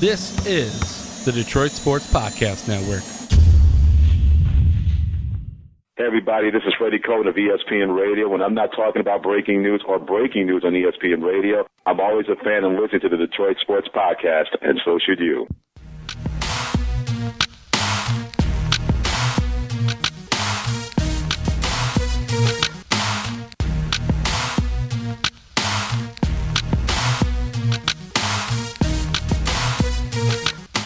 This is the Detroit Sports Podcast Network. Hey everybody, this is Freddie Cohen of ESPN Radio. When I'm not talking about breaking news or breaking news on ESPN Radio, I'm always a fan and listen to the Detroit Sports Podcast, and so should you.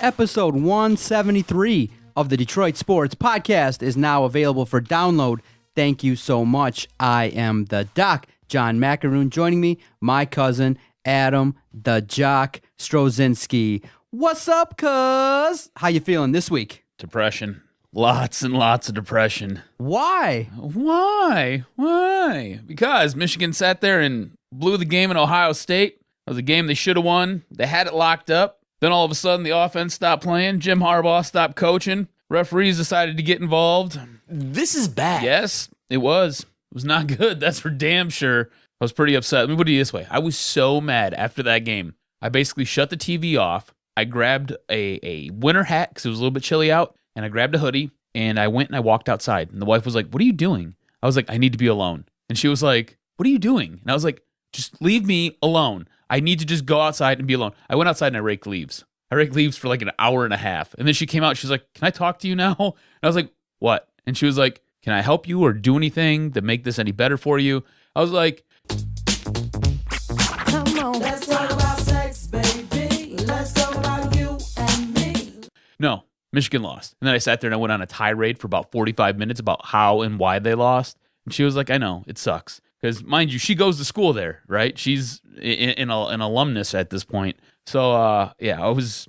Episode 173 of the Detroit Sports Podcast is now available for download. Thank you so much. I am the Doc, John Macaroon. Joining me, my cousin, Adam, the Jock Strozinski. What's up, cuz? How you feeling this week? Depression. Lots and lots of depression. Why? Why? Because Michigan sat there and blew the game in Ohio State. It was a game they should have won. They had it locked up. Then all of a sudden, the offense stopped playing. Jim Harbaugh stopped coaching. Referees decided to get involved. This is bad. Yes, it was. It was not good. That's for damn sure. I was pretty upset. Let me put it this way. I was so mad after that game. I basically shut the TV off. I grabbed a winter hat because it was a little bit chilly out, and I grabbed a hoodie, and I went and I walked outside. And the wife was like, "What are you doing?" I was like, "I need to be alone." And she was like, "What are you doing?" And I was like, "Just leave me alone. I need to just go outside and be alone." I went outside and I raked leaves. I raked leaves for like an hour and a half. And then she came out. She was like, "Can I talk to you now?" And I was like, "What?" And she was like, "Can I help you or do anything to make this any better for you?" I was like, Come on. Let's talk about sex, baby. Let's talk about you and me. no, Michigan lost. And then I sat there and I went on a tirade for about 45 minutes about how and why they lost. And she was like, "I know, it sucks." Because, mind you, she goes to school there, right? She's an alumnus at this point. So, yeah, I was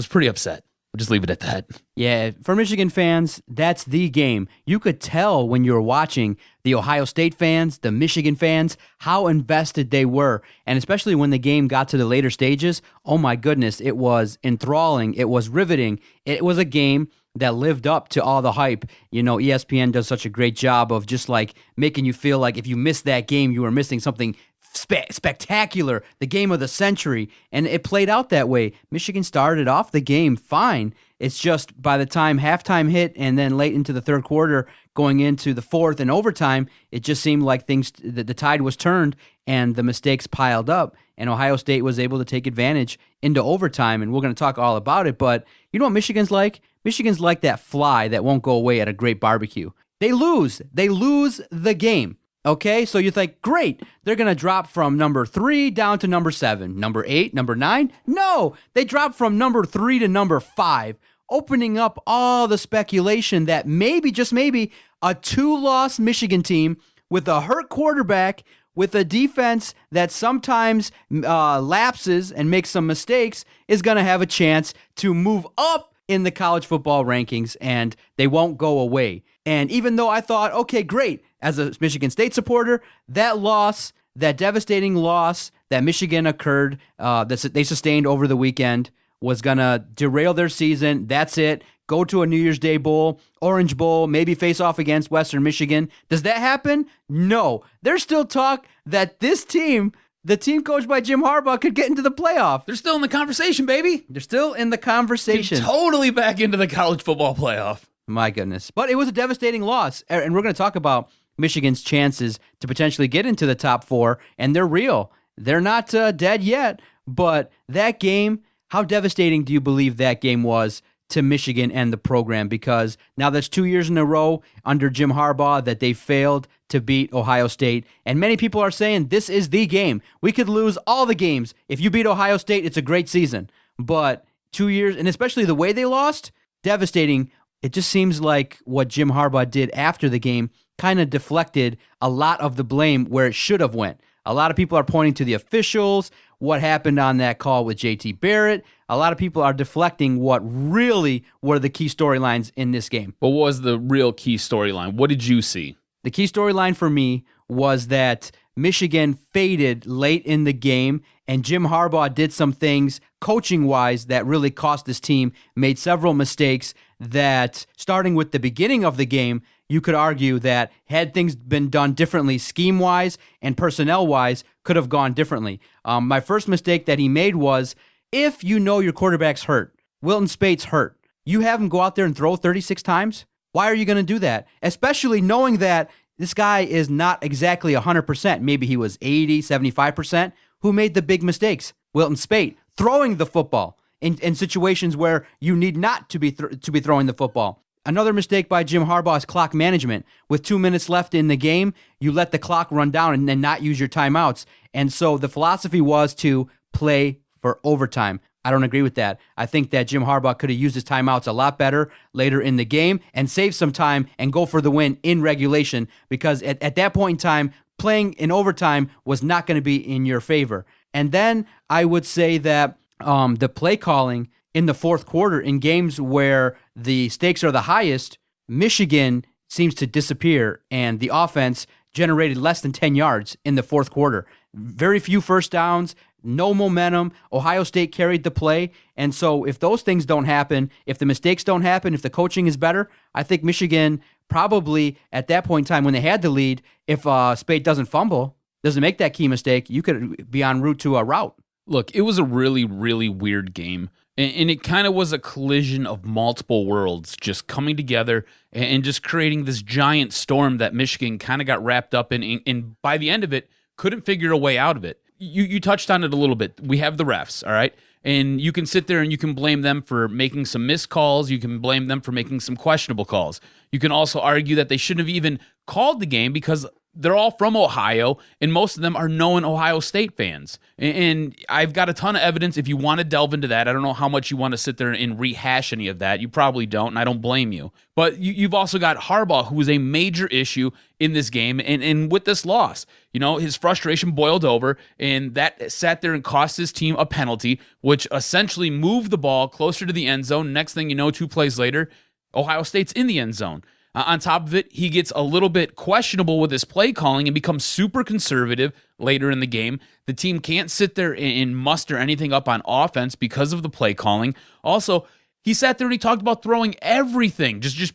pretty upset. We'll just leave it at that. Yeah, for Michigan fans, that's the game. You could tell when you were watching the Ohio State fans, the Michigan fans, how invested they were. And especially when the game got to the later stages, oh my goodness, it was enthralling. It was riveting. It was a game that lived up to all the hype. You know, ESPN does such a great job of just like making you feel like if you missed that game, you were missing something spectacular, the game of the century, and it played out that way. Michigan started off the game fine. It's just by the time halftime hit and then late into the third quarter, going into the fourth and overtime, it just seemed like the tide was turned and the mistakes piled up, and Ohio State was able to take advantage into overtime, and we're going to talk all about it. But you know what Michigan's like? Michigan's like that fly that won't go away at a great barbecue. They lose the game. Okay, so you think, great, they're going to drop from number 3 down to number 7, number 8, number 9. No, they drop from number 3 to number 5, opening up all the speculation that maybe, just maybe, a 2-loss Michigan team with a hurt quarterback, with a defense that sometimes lapses and makes some mistakes, is going to have a chance to move up in the college football rankings, and they won't go away. And even though I thought, okay, great, as a Michigan State supporter, that loss, that devastating loss that Michigan occurred, that they sustained over the weekend, was going to derail their season. That's it. Go to a New Year's Day Bowl, Orange Bowl, maybe face off against Western Michigan. Does that happen? No. There's still talk that this team, the team coached by Jim Harbaugh, could get into the playoff. They're still in the conversation, baby. They're still in the conversation. Totally back into the college football playoff. My goodness. But it was a devastating loss. And we're going to talk about Michigan's chances to potentially get into the top 4, and they're real. They're not dead yet, but that game, how devastating do you believe that game was to Michigan and the program? Because now that's 2 years in a row under Jim Harbaugh that they failed to beat Ohio State, and many people are saying this is the game. We could lose all the games. If you beat Ohio State, it's a great season. But 2 years, and especially the way they lost, devastating. It just seems like what Jim Harbaugh did after the game kind of deflected a lot of the blame where it should have went. A lot of people are pointing to the officials, what happened on that call with JT Barrett. A lot of people are deflecting what really were the key storylines in this game. What was the real key storyline? What did you see? The key storyline for me was that Michigan faded late in the game, and Jim Harbaugh did some things coaching-wise that really cost this team, made several mistakes that, starting with the beginning of the game, you could argue that had things been done differently scheme-wise and personnel-wise, could have gone differently. My first mistake that he made was If you know your quarterback's hurt, Wilton Spate's hurt, you have him go out there and throw 36 times? Why are you going to do that? Especially knowing that this guy is not exactly 100%. Maybe he was 80, 75%. Who made the big mistakes? Wilton Spate, throwing the football in situations where you need not to be throwing the football. Another mistake by Jim Harbaugh is clock management. With 2 minutes left in the game, you let the clock run down and then not use your timeouts. And so the philosophy was to play for overtime. I don't agree with that. I think that Jim Harbaugh could have used his timeouts a lot better later in the game and save some time and go for the win in regulation, because at that point in time, playing in overtime was not going to be in your favor. And then I would say that the play calling in the fourth quarter in games where the stakes are the highest, Michigan seems to disappear, and the offense generated less than 10 yards in the fourth quarter. Very few first downs, no momentum. Ohio State carried the play. And so if those things don't happen, if the mistakes don't happen, if the coaching is better, I think Michigan probably at that point in time when they had the lead, if Spade doesn't fumble, doesn't make that key mistake, you could be en route to a rout. Look, it was a really, really weird game. And it kind of was a collision of multiple worlds just coming together and just creating this giant storm that Michigan kind of got wrapped up in. And by the end of it, couldn't figure a way out of it. You touched on it a little bit. We have the refs, all right? And you can sit there and you can blame them for making some missed calls. You can blame them for making some questionable calls. You can also argue that they shouldn't have even called the game because they're all from Ohio, and most of them are known Ohio State fans. And I've got a ton of evidence if you want to delve into that. I don't know how much you want to sit there and rehash any of that. You probably don't, and I don't blame you. But you've also got Harbaugh, who was a major issue in this game and with this loss. You know, his frustration boiled over, and that sat there and cost his team a penalty, which essentially moved the ball closer to the end zone. Next thing you know, 2 plays later, Ohio State's in the end zone. On top of it, he gets a little bit questionable with his play calling and becomes super conservative later in the game. The team can't sit there and muster anything up on offense because of the play calling. Also, he sat there and he talked about throwing everything, just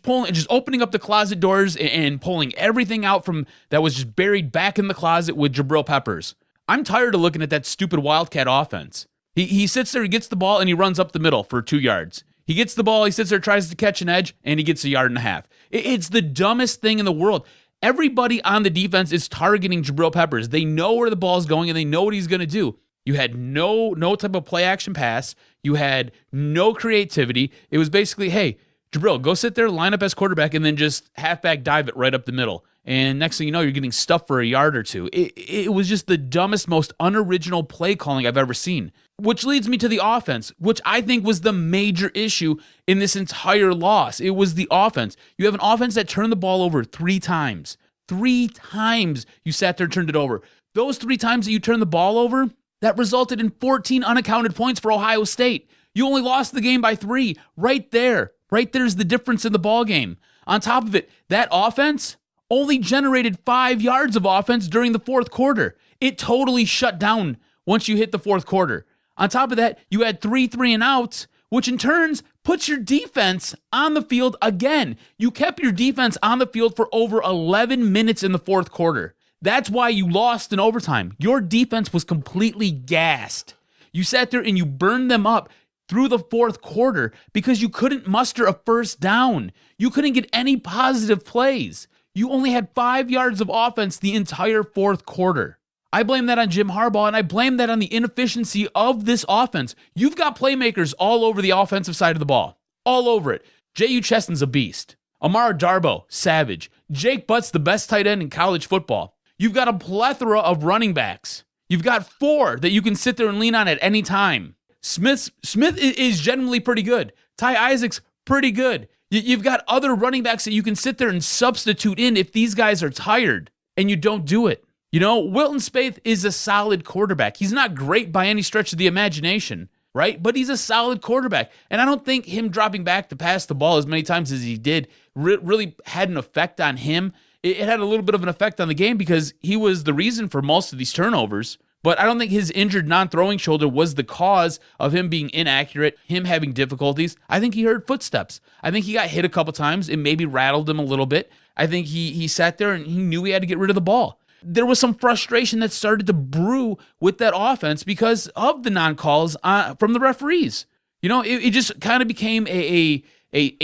opening up the closet doors and pulling everything out from that was just buried back in the closet with Jabril Peppers. I'm tired of looking at that stupid Wildcat offense. He sits there, he gets the ball, and he runs up the middle for 2 yards. He gets the ball, he sits there, tries to catch an edge, and he gets 1.5 yards. It's the dumbest thing in the world. Everybody on the defense is targeting Jabril Peppers. They know where the ball's going, and they know what he's going to do. You had no type of play action pass. You had no creativity. It was basically, hey, Jabril, go sit there, line up as quarterback, and then just halfback dive it right up the middle. And next thing you know, you're getting stuffed for 1 yard or 2. It was just the dumbest, most unoriginal play calling I've ever seen. Which leads me to the offense, which I think was the major issue in this entire loss. It was the offense. You have an offense that turned the ball over 3 times. 3 times you sat there and turned it over. Those 3 times that you turned the ball over, that resulted in 14 unaccounted points for Ohio State. You only lost the game by 3. Right there's the difference in the ball game. On top of it, that offense only generated 5 yards of offense during the fourth quarter. It totally shut down once you hit the fourth quarter. On top of that, you had 3 3-and-outs, which in turn puts your defense on the field again. You kept your defense on the field for over 11 minutes in the fourth quarter. That's why you lost in overtime. Your defense was completely gassed. You sat there and you burned them up through the fourth quarter because you couldn't muster a first down. You couldn't get any positive plays. You only had 5 yards of offense the entire fourth quarter. I blame that on Jim Harbaugh, and I blame that on the inefficiency of this offense. You've got playmakers all over the offensive side of the ball. All over it. J.U. Cheston's a beast. Amara Darboh, savage. Jake Butt's the best tight end in college football. You've got a plethora of running backs. You've got 4 that you can sit there and lean on at any time. Smith is generally pretty good. Ty Isaac's pretty good. You've got other running backs that you can sit there and substitute in if these guys are tired, and you don't do it. You know, Wilton Spate is a solid quarterback. He's not great by any stretch of the imagination, right? But he's a solid quarterback. And I don't think him dropping back to pass the ball as many times as he did really had an effect on him. It had a little bit of an effect on the game because he was the reason for most of these turnovers. But I don't think his injured non-throwing shoulder was the cause of him being inaccurate, him having difficulties. I think he heard footsteps. I think he got hit a couple times. It maybe rattled him a little bit. I think he sat there and he knew he had to get rid of the ball. there was some frustration that started to brew with that offense because of the non-calls from the referees. It just kind of became a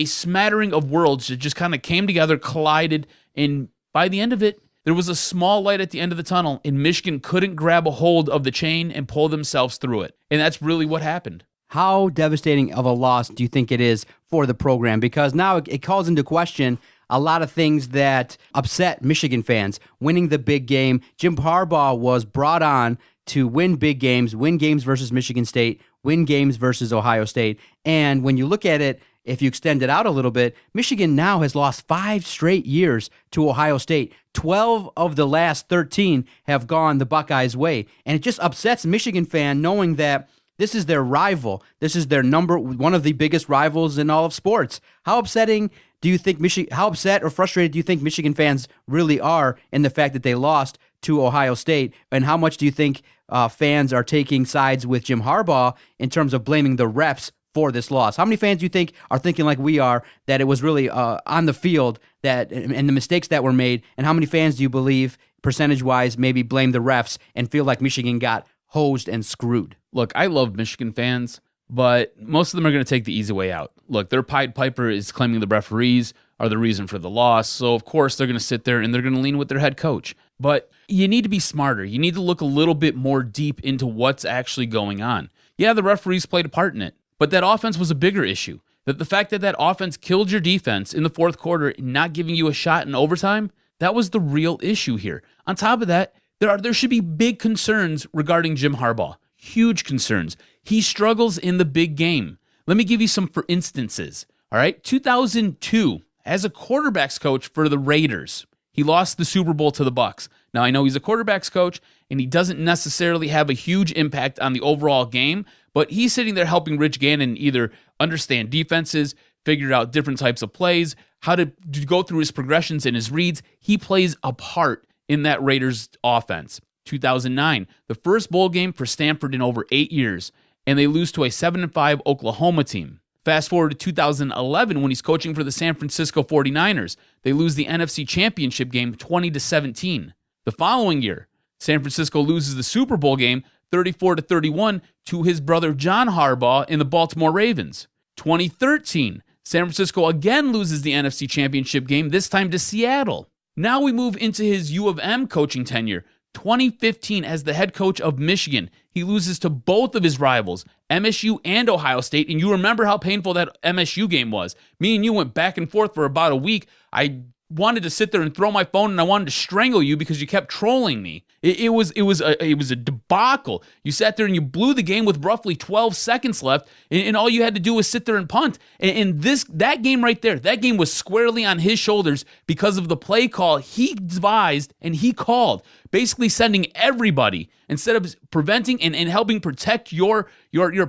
smattering of worlds that just kind of came together, collided, and by the end of it, there was a small light at the end of the tunnel, and Michigan couldn't grab a hold of the chain and pull themselves through it. And that's really what happened. How devastating of a loss do you think it is for the program? Because now it calls into question a lot of things that upset Michigan fans. Winning the big game. Jim Harbaugh was brought on to win big games, win games versus Michigan State, win games versus Ohio State. And when you look at it, if you extend it out a little bit, Michigan now has lost 5 straight years to Ohio State. 12 of the last 13 have gone the Buckeyes' way. And it just upsets Michigan fan knowing that this is their rival. This is their one of the biggest rivals in all of sports. How upsetting do you think how upset or frustrated do you think Michigan fans really are in the fact that they lost to Ohio State? And how much do you think fans are taking sides with Jim Harbaugh in terms of blaming the refs for this loss? How many fans do you think are thinking like we are, that it was really on the field and the mistakes that were made? And how many fans do you believe, percentage-wise, maybe blame the refs and feel like Michigan got hosed and screwed? Look, I love Michigan fans, but most of them are going to take the easy way out. Look, their Pied Piper is claiming the referees are the reason for the loss, so of course they're going to sit there and they're going to lean with their head coach. But you need to be smarter. You need to look a little bit more deep into what's actually going on. Yeah, the referees played a part in it, but that offense was a bigger issue. That the fact that offense killed your defense in the fourth quarter, not giving you a shot in overtime, that was the real issue here. On top of that, there should be big concerns regarding Jim Harbaugh. Huge concerns. He struggles in the big game. Let me give you some for instances. All right, 2002, as a quarterbacks coach for the Raiders, he lost the Super Bowl to the Bucs. Now, I know he's a quarterbacks coach, and he doesn't necessarily have a huge impact on the overall game, but he's sitting there helping Rich Gannon either understand defenses, figure out different types of plays, how to go through his progressions and his reads. He plays a part in that Raiders offense. 2009, the first bowl game for Stanford in over 8 years, and they lose to a 7-5 Oklahoma team. Fast forward to 2011 when he's coaching for the San Francisco 49ers. They lose the NFC Championship game 20-17. The following year, San Francisco loses the Super Bowl game 34-31 to his brother John Harbaugh in the Baltimore Ravens. 2013, San Francisco again loses the NFC Championship game, this time to Seattle. Now we move into his U of M coaching tenure. 2015, as the head coach of Michigan, he loses to both of his rivals, MSU and Ohio State, and you remember how painful that MSU game was. Me and you went back and forth for about a week. I wanted to sit there and throw my phone, and I wanted to strangle you because you kept trolling me. It was a debacle. You sat there and you blew the game with roughly 12 seconds left, and all you had to do was sit there and punt. And that game right there, that game was squarely on his shoulders because of the play call he devised and he called, basically sending everybody, instead of preventing and helping protect your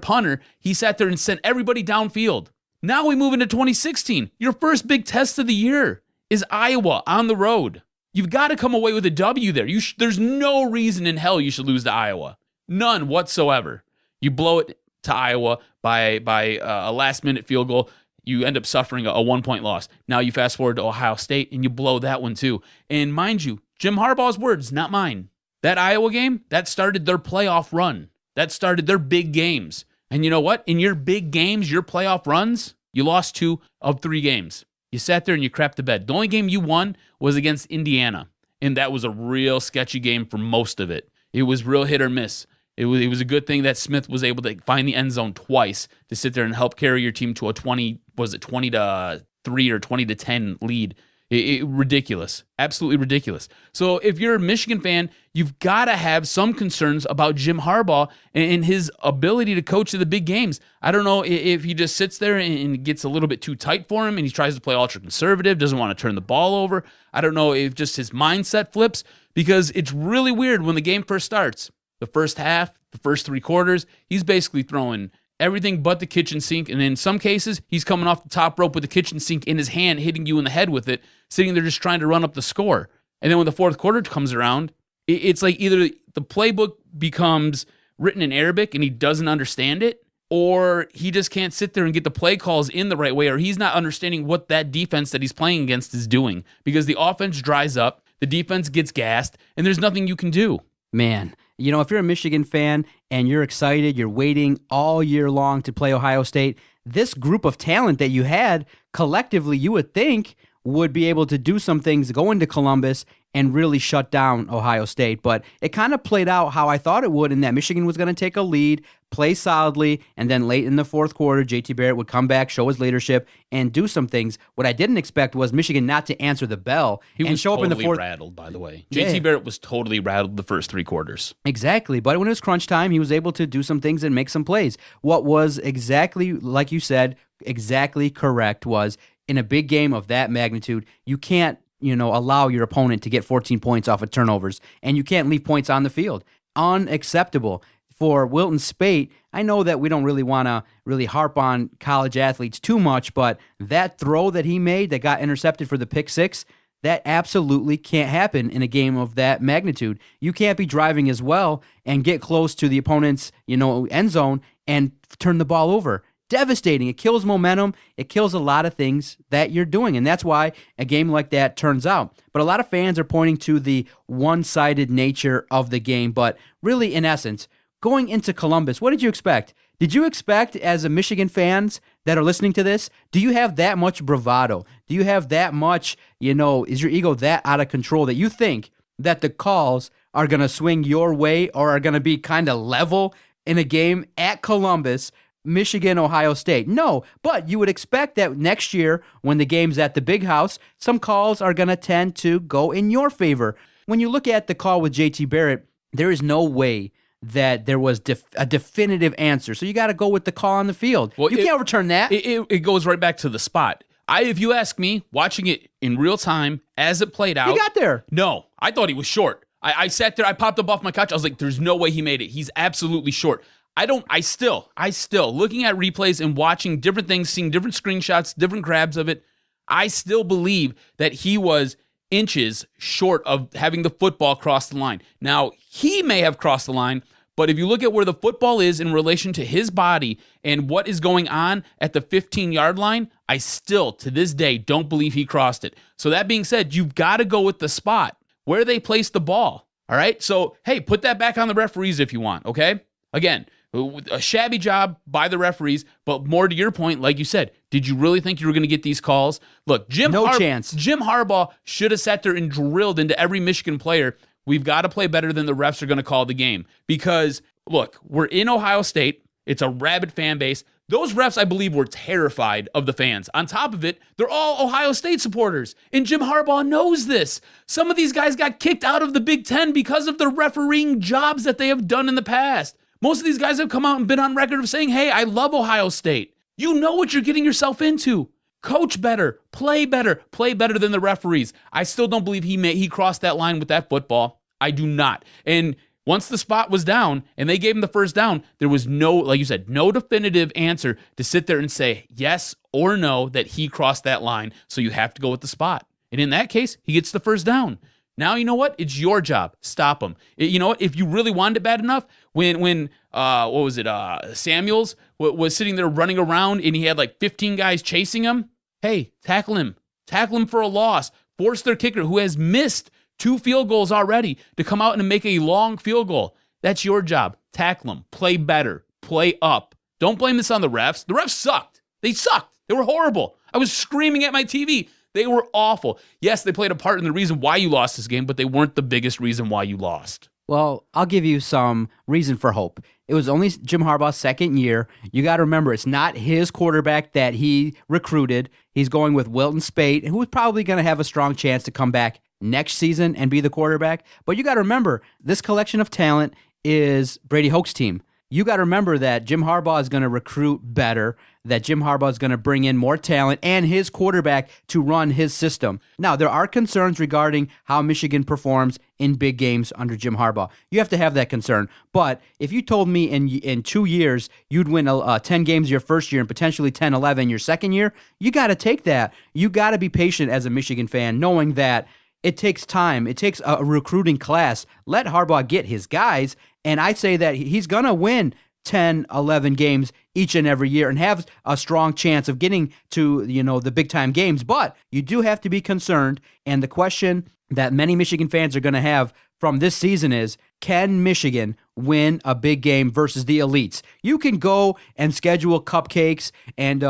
punter, he sat there and sent everybody downfield. Now we move into 2016. Your first big test of the year is Iowa on the road. You've got to come away with a W there. There's no reason in hell you should lose to Iowa. None whatsoever. You blow it to Iowa by a last-minute field goal. You end up suffering a 1-point loss. Now you fast forward to Ohio State, and you blow that one too. And mind you, Jim Harbaugh's words, not mine. That Iowa game, that started their playoff run. That started their big games. And you know what? In your big games, your playoff runs, you lost 2 of 3 games. You sat there and you crapped the bed. The only game you won was against Indiana, and that was a real sketcy game for most of it. It was real hit or miss. It was a good thing that Smith was able to find the end zone twice to sit there and help carry your team to a 20-3 or 20-10 lead. Ridiculous. Absolutely ridiculous. So if you're a Michigan fan, you've got to have some concerns about Jim Harbaugh and his ability to coach the big games. I don't know if he just sits there and it gets a little bit too tight for him and he tries to play ultra-conservative, doesn't want to turn the ball over. I don't know if just his mindset flips, because it's really weird when the game first starts. The first half, the first 3 quarters, he's basically throwing everything but the kitchen sink, and in some cases, he's coming off the top rope with the kitchen sink in his hand, hitting you in the head with it, sitting there just trying to run up the score. And then when the fourth quarter comes around, it's like either the playbook becomes written in Arabic and he doesn't understand it, or he just can't sit there and get the play calls in the right way, or he's not understanding what that defense that he's playing against is doing, because the offense dries up. the defense gets gassed, and there's nothing you can do. Man, if you're a Michigan fan and you're excited, you're waiting all year long to play Ohio State, this group of talent that you had collectively, you would think would be able to do some things, go into Columbus and really shut down Ohio State. But it kind of played out how I thought it would, in that Michigan was going to take a lead, play solidly, and then late in the fourth quarter, JT Barrett would come back, show his leadership, and do some things. What I didn't expect was Michigan not to answer the bell and show up in the fourth. He was totally rattled, by the way. JT Barrett was totally rattled the first 3 quarters. Exactly. But when it was crunch time, he was able to do some things and make some plays. What was exactly, like you said, exactly correct was, in a big game of that magnitude, you can't allow your opponent to get 14 points off of turnovers, and you can't leave points on the field. Unacceptable. For Wilton Speight, I know that we don't really want to really harp on college athletes too much, but that throw that he made that got intercepted for the pick 6, that absolutely can't happen in a game of that magnitude. You can't be driving as well and get close to the opponent's end zone and turn the ball over. Devastating. It kills momentum. It kills a lot of things that you're doing, and that's why a game like that turns out. But a lot of fans are pointing to the one-sided nature of the game, but really, in essence, going into Columbus, what did you expect? Did you expect, as a Michigan fans that are listening to this, do you have that much bravado? Do you have that much, is your ego that out of control that you think that the calls are going to swing your way or are going to be kind of level in a game at Columbus, Michigan, Ohio State? No, but you would expect that next year when the game's at the big house, some calls are going to tend to go in your favor. When you look at the call with JT Barrett, there is no way that there was a definitive answer. So you got to go with the call on the field. Well, you can't overturn that. It goes right back to the spot. If you ask me, watching it in real time as it played out. He got there. No, I thought he was short. I sat there, I popped up off my couch. I was like, there's no way he made it. He's absolutely short. I still, looking at replays and watching different things, seeing different screenshots, different grabs of it, I still believe that he was inches short of having the football cross the line. Now, he may have crossed the line, but if you look at where the football is in relation to his body and what is going on at the 15-yard line, I still, to this day, don't believe he crossed it. So that being said, you've got to go with the spot where they placed the ball. All right? So, hey, put that back on the referees if you want, okay? Again, a shabby job by the referees, but more to your point, like you said, did you really think you were going to get these calls? Look, chance. Jim Harbaugh should have sat there and drilled into every Michigan player, we've got to play better than the refs are going to call the game. Because, look, we're in Ohio State. It's a rabid fan base. Those refs, I believe, were terrified of the fans. On top of it, they're all Ohio State supporters. And Jim Harbaugh knows this. Some of these guys got kicked out of the Big Ten because of the refereeing jobs that they have done in the past. Most of these guys have come out and been on record of saying, hey, I love Ohio State. You know what you're getting yourself into. Coach better, play better than the referees. I still don't believe he crossed that line with that football. I do not. And once the spot was down and they gave him the first down, there was no, like you said, no definitive answer to sit there and say yes or no that he crossed that line. So you have to go with the spot. And in that case, he gets the first down. Now, you know what? It's your job. Stop him. You know what? If you really wanted it bad enough, when Samuels was sitting there running around and he had like 15 guys chasing him, hey, tackle him. Tackle him for a loss. Force their kicker, who has missed 2 field goals already, to come out and make a long field goal. That's your job. Tackle him. Play better. Play up. Don't blame this on the refs. The refs sucked. They sucked. They were horrible. I was screaming at my TV. They were awful. Yes, they played a part in the reason why you lost this game, but they weren't the biggest reason why you lost. Well, I'll give you some reason for hope. It was only Jim Harbaugh's second year. You got to remember, it's not his quarterback that he recruited. He's going with Wilton Speight, who is probably going to have a strong chance to come back next season and be the quarterback. But you got to remember, this collection of talent is Brady Hoke's team. You got to remember that Jim Harbaugh is going to recruit better, that Jim Harbaugh is going to bring in more talent and his quarterback to run his system. Now, there are concerns regarding how Michigan performs in big games under Jim Harbaugh. You have to have that concern. But if you told me in 2 years you'd win 10 games your first year and potentially 10, 11 your second year, you got to take that. You got to be patient as a Michigan fan, knowing that it takes time. It takes a recruiting class. Let Harbaugh get his guys, and I say that he's going to win 10, 11 games each and every year and have a strong chance of getting to, the big time games. But you do have to be concerned. And the question that many Michigan fans are going to have from this season is, can Michigan win a big game versus the elites? You can go and schedule cupcakes and,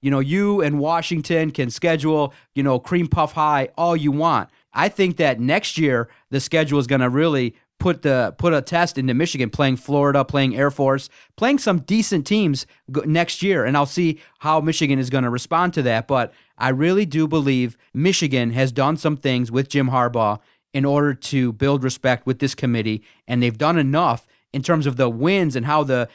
you and Washington can schedule, cream puff high all you want. I think that next year the schedule is going to really put a test into Michigan, playing Florida, playing Air Force, playing some decent teams next year, and I'll see how Michigan is going to respond to that. But I really do believe Michigan has done some things with Jim Harbaugh in order to build respect with this committee, and they've done enough in terms of the wins and how the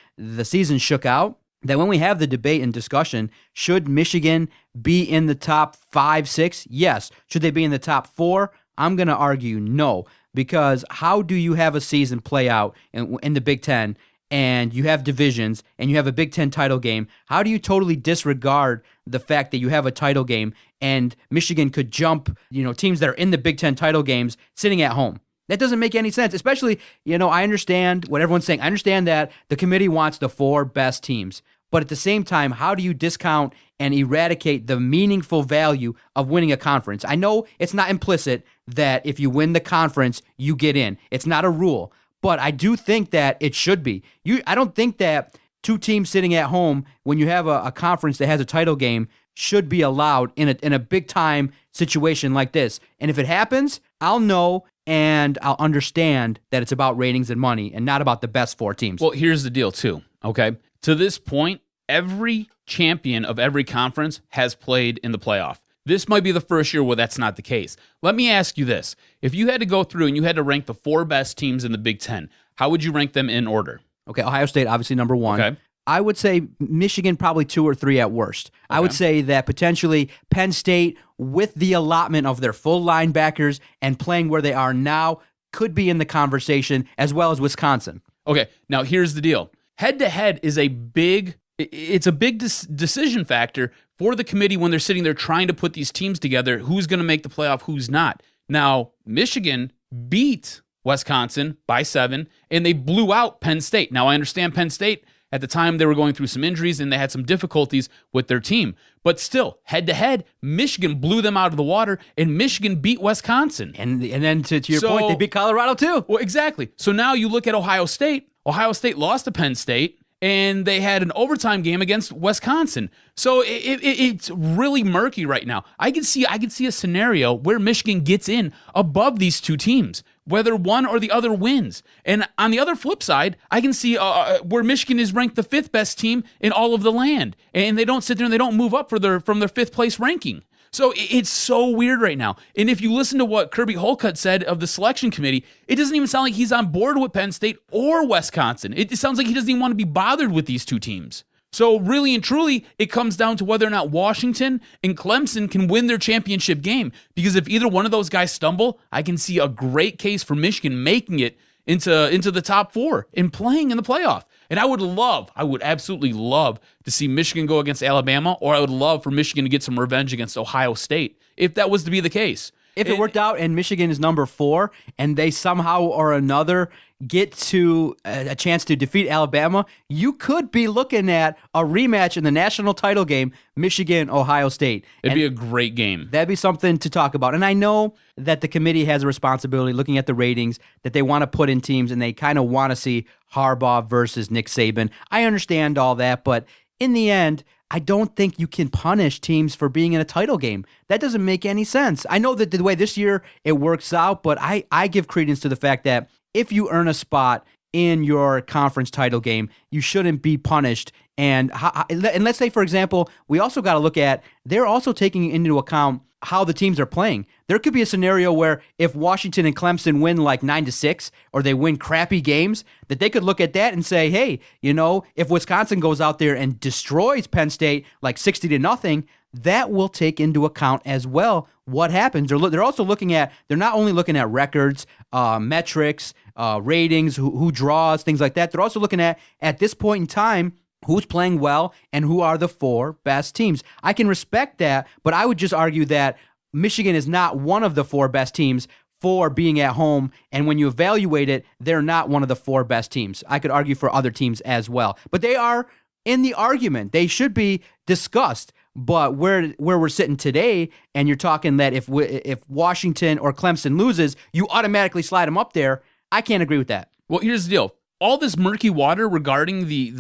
season shook out, that when we have the debate and discussion, should Michigan be in the top 5, 6? Yes. Should they be in the top 4? I'm going to argue no, because how do you have a season play out in the Big Ten, and you have divisions, and you have a Big Ten title game? How do you totally disregard the fact that you have a title game, and Michigan could jump, teams that are in the Big Ten title games sitting at home? That doesn't make any sense, especially, I understand what everyone's saying. I understand that the committee wants the 4 best teams. But at the same time, how do you discount and eradicate the meaningful value of winning a conference? I know it's not implicit that if you win the conference, you get in. It's not a rule. But I do think that it should be. I don't think that 2 teams sitting at home, when you have a conference that has a title game, should be allowed in a big-time situation like this. And if it happens, I'll know and I'll understand that it's about ratings and money and not about the best 4 teams. Well, here's the deal, too, okay? To this point, every champion of every conference has played in the playoff. This might be the first year where that's not the case. Let me ask you this. If you had to go through and you had to rank the 4 best teams in the Big Ten, how would you rank them in order? Okay, Ohio State, obviously number 1. Okay. I would say Michigan probably 2 or 3 at worst. Okay. I would say that potentially Penn State, with the allotment of their full linebackers and playing where they are now, could be in the conversation, as well as Wisconsin. Okay, now here's the deal. Head-to-head is a big decision factor for the committee when they're sitting there trying to put these teams together, who's going to make the playoff, who's not. Now, Michigan beat Wisconsin by 7, and they blew out Penn State. Now, I understand Penn State, at the time, they were going through some injuries, and they had some difficulties with their team. But still, head-to-head, Michigan blew them out of the water, and Michigan beat Wisconsin. And then to your point, they beat Colorado too. Well, exactly. So now you look at Ohio State. Ohio State lost to Penn State, and they had an overtime game against Wisconsin. So it's really murky right now. I can see a scenario where Michigan gets in above these 2 teams, whether one or the other wins. And on the other flip side, I can see where Michigan is ranked the 5th best team in all of the land, and they don't sit there and they don't move up from their 5th place ranking. So it's so weird right now. And if you listen to what Kirby Holcutt said of the selection committee, it doesn't even sound like he's on board with Penn State or Wisconsin. It sounds like he doesn't even want to be bothered with these 2 teams. So really and truly, it comes down to whether or not Washington and Clemson can win their championship game. Because if either one of those guys stumble, I can see a great case for Michigan making it into the top 4 and playing in the playoff. And I would absolutely love to see Michigan go against Alabama, or I would love for Michigan to get some revenge against Ohio State, if that was to be the case. If it worked out and Michigan is number 4 and they somehow or another get to a chance to defeat Alabama, you could be looking at a rematch in the national title game, Michigan-Ohio State. It'd be a great game. That'd be something to talk about. And I know that the committee has a responsibility looking at the ratings that they want to put in teams, and they kind of want to see Harbaugh versus Nick Saban. I understand all that, but in the end, I don't think you can punish teams for being in a title game. That doesn't make any sense. I know that the way this year it works out, but I give credence to the fact that if you earn a spot in your conference title game, you shouldn't be punished. And let's say, for example, we also got to look at, they're also taking into account how the teams are playing. There could be a scenario where if Washington and Clemson win like 9-6, or they win crappy games, that they could look at that and say, hey, if Wisconsin goes out there and destroys Penn State like 60-0, that will take into account as well what happens. They're also looking at, they're not only looking at records, metrics, ratings, who draws, things like that. They're also looking at this point in time, who's playing well and who are the 4 best teams. I can respect that, but I would just argue that Michigan is not one of the 4 best teams for being at home. And when you evaluate it, they're not one of the 4 best teams. I could argue for other teams as well. But they are in the argument. They should be discussed. But where we're sitting today, and you're talking that if Washington or Clemson loses, you automatically slide them up there, I can't agree with that. Well, here's the deal. All this murky water regarding the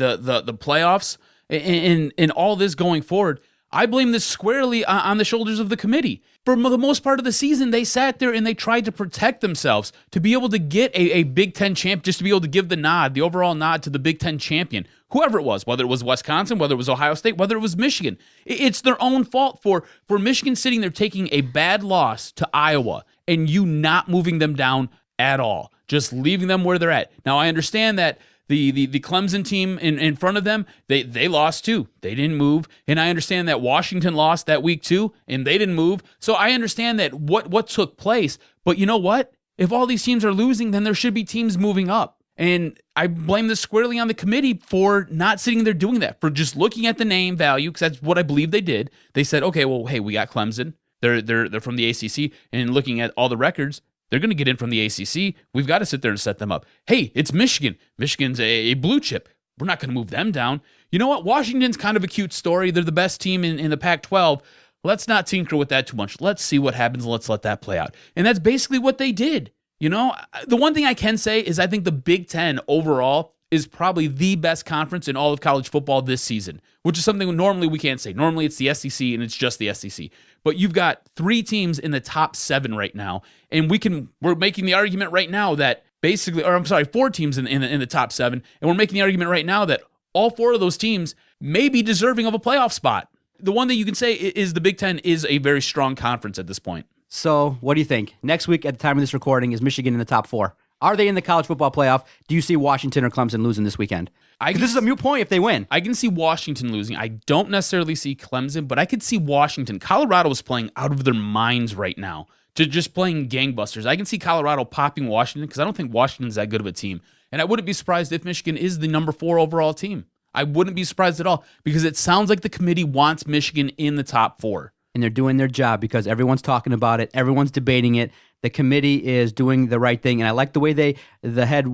playoffs and all this going forward, I blame this squarely on the shoulders of the committee. For the most part of the season, they sat there and they tried to protect themselves to be able to get a Big Ten champ, just to be able to give the overall nod to the Big Ten champion, whoever it was, whether it was Wisconsin, whether it was Ohio State, whether it was Michigan. It's their own fault for Michigan sitting there taking a bad loss to Iowa and you not moving them down at all, just leaving them where they're at. Now, I understand that the Clemson team in front of them, they lost too. They didn't move. And I understand that Washington lost that week too, and they didn't move. So I understand that what took place. But you know what? If all these teams are losing, then there should be teams moving up. And I blame this squarely on the committee for not sitting there doing that, for just looking at the name value, because that's what I believe they did. They said, okay, well, hey, we got Clemson. They're from the ACC, and looking at all the records, they're going to get in from the ACC. We've got to sit there and set them up. Hey, it's Michigan. Michigan's a blue chip. We're not going to move them down. You know what? Washington's kind of a cute story. They're the best team in the Pac-12. Let's not tinker with that too much. Let's see what happens. Let's let that play out. And that's basically what they did. You know, the one thing I can say is I think the Big Ten overall is probably the best conference in all of college football this season, which is something normally we can't say. Normally it's the SEC and it's just the SEC. But you've got 3 teams in the top 7 right now, and we're making the argument right now that basically, 4 teams in the top 7, and we're making the argument right now that all 4 of those teams may be deserving of a playoff spot. The one thing you can say is the Big Ten is a very strong conference at this point. So what do you think? Next week at the time of this recording, is Michigan in the top 4? Are they in the college football playoff? Do you see Washington or Clemson losing this weekend? This is a moot point if they win. I can see Washington losing. I don't necessarily see Clemson, but I could see Washington. Colorado is playing out of their minds right now, just playing gangbusters. I can see Colorado popping Washington because I don't think Washington's that good of a team. And I wouldn't be surprised if Michigan is the number 4 overall team. I wouldn't be surprised at all because it sounds like the committee wants Michigan in the top 4. And they're doing their job because everyone's talking about it. Everyone's debating it. The committee is doing the right thing, and I like the way the head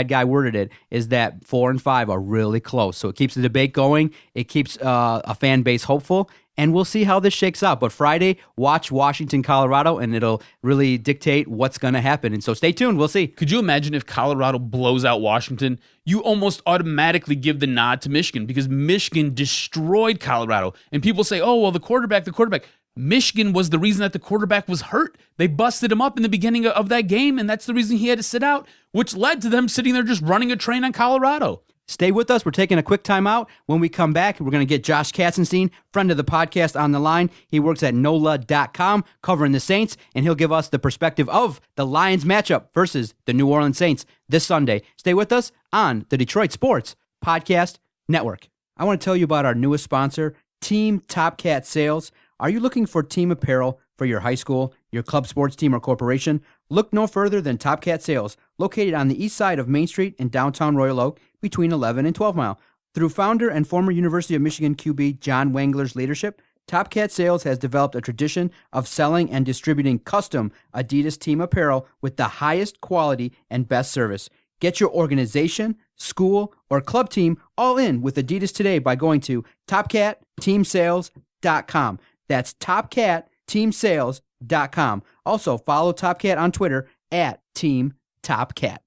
guy worded it. Is that 4 and 5 are really close, so it keeps the debate going. It keeps a fan base hopeful, and we'll see how this shakes out. But Friday, watch Washington, Colorado, and it'll really dictate what's going to happen. And so stay tuned. We'll see. Could you imagine if Colorado blows out Washington? You almost automatically give the nod to Michigan because Michigan destroyed Colorado, and people say, "Oh, well, the quarterback." Michigan was the reason that the quarterback was hurt. They busted him up in the beginning of that game, and that's the reason he had to sit out, which led to them sitting there just running a train on Colorado. Stay with us. We're taking a quick time out. When we come back, we're going to get Josh Katzenstein, friend of the podcast, on the line. He works at NOLA.com covering the Saints, and he'll give us the perspective of the Lions matchup versus the New Orleans Saints this Sunday. Stay with us on the Detroit Sports Podcast Network. I want to tell you about our newest sponsor, Team Top Cat Sales. Are you looking for team apparel for your high school, your club sports team, or corporation? Look no further than Top Cat Sales, located on the east side of Main Street in downtown Royal Oak, between 11 and 12 Mile. Through founder and former University of Michigan QB John Wangler's leadership, Top Cat Sales has developed a tradition of selling and distributing custom Adidas team apparel with the highest quality and best service. Get your organization, school, or club team all in with Adidas today by going to TopCatTeamSales.com. That's TopCatTeamSales.com. Also, follow Top Cat on Twitter at Team Top Cat.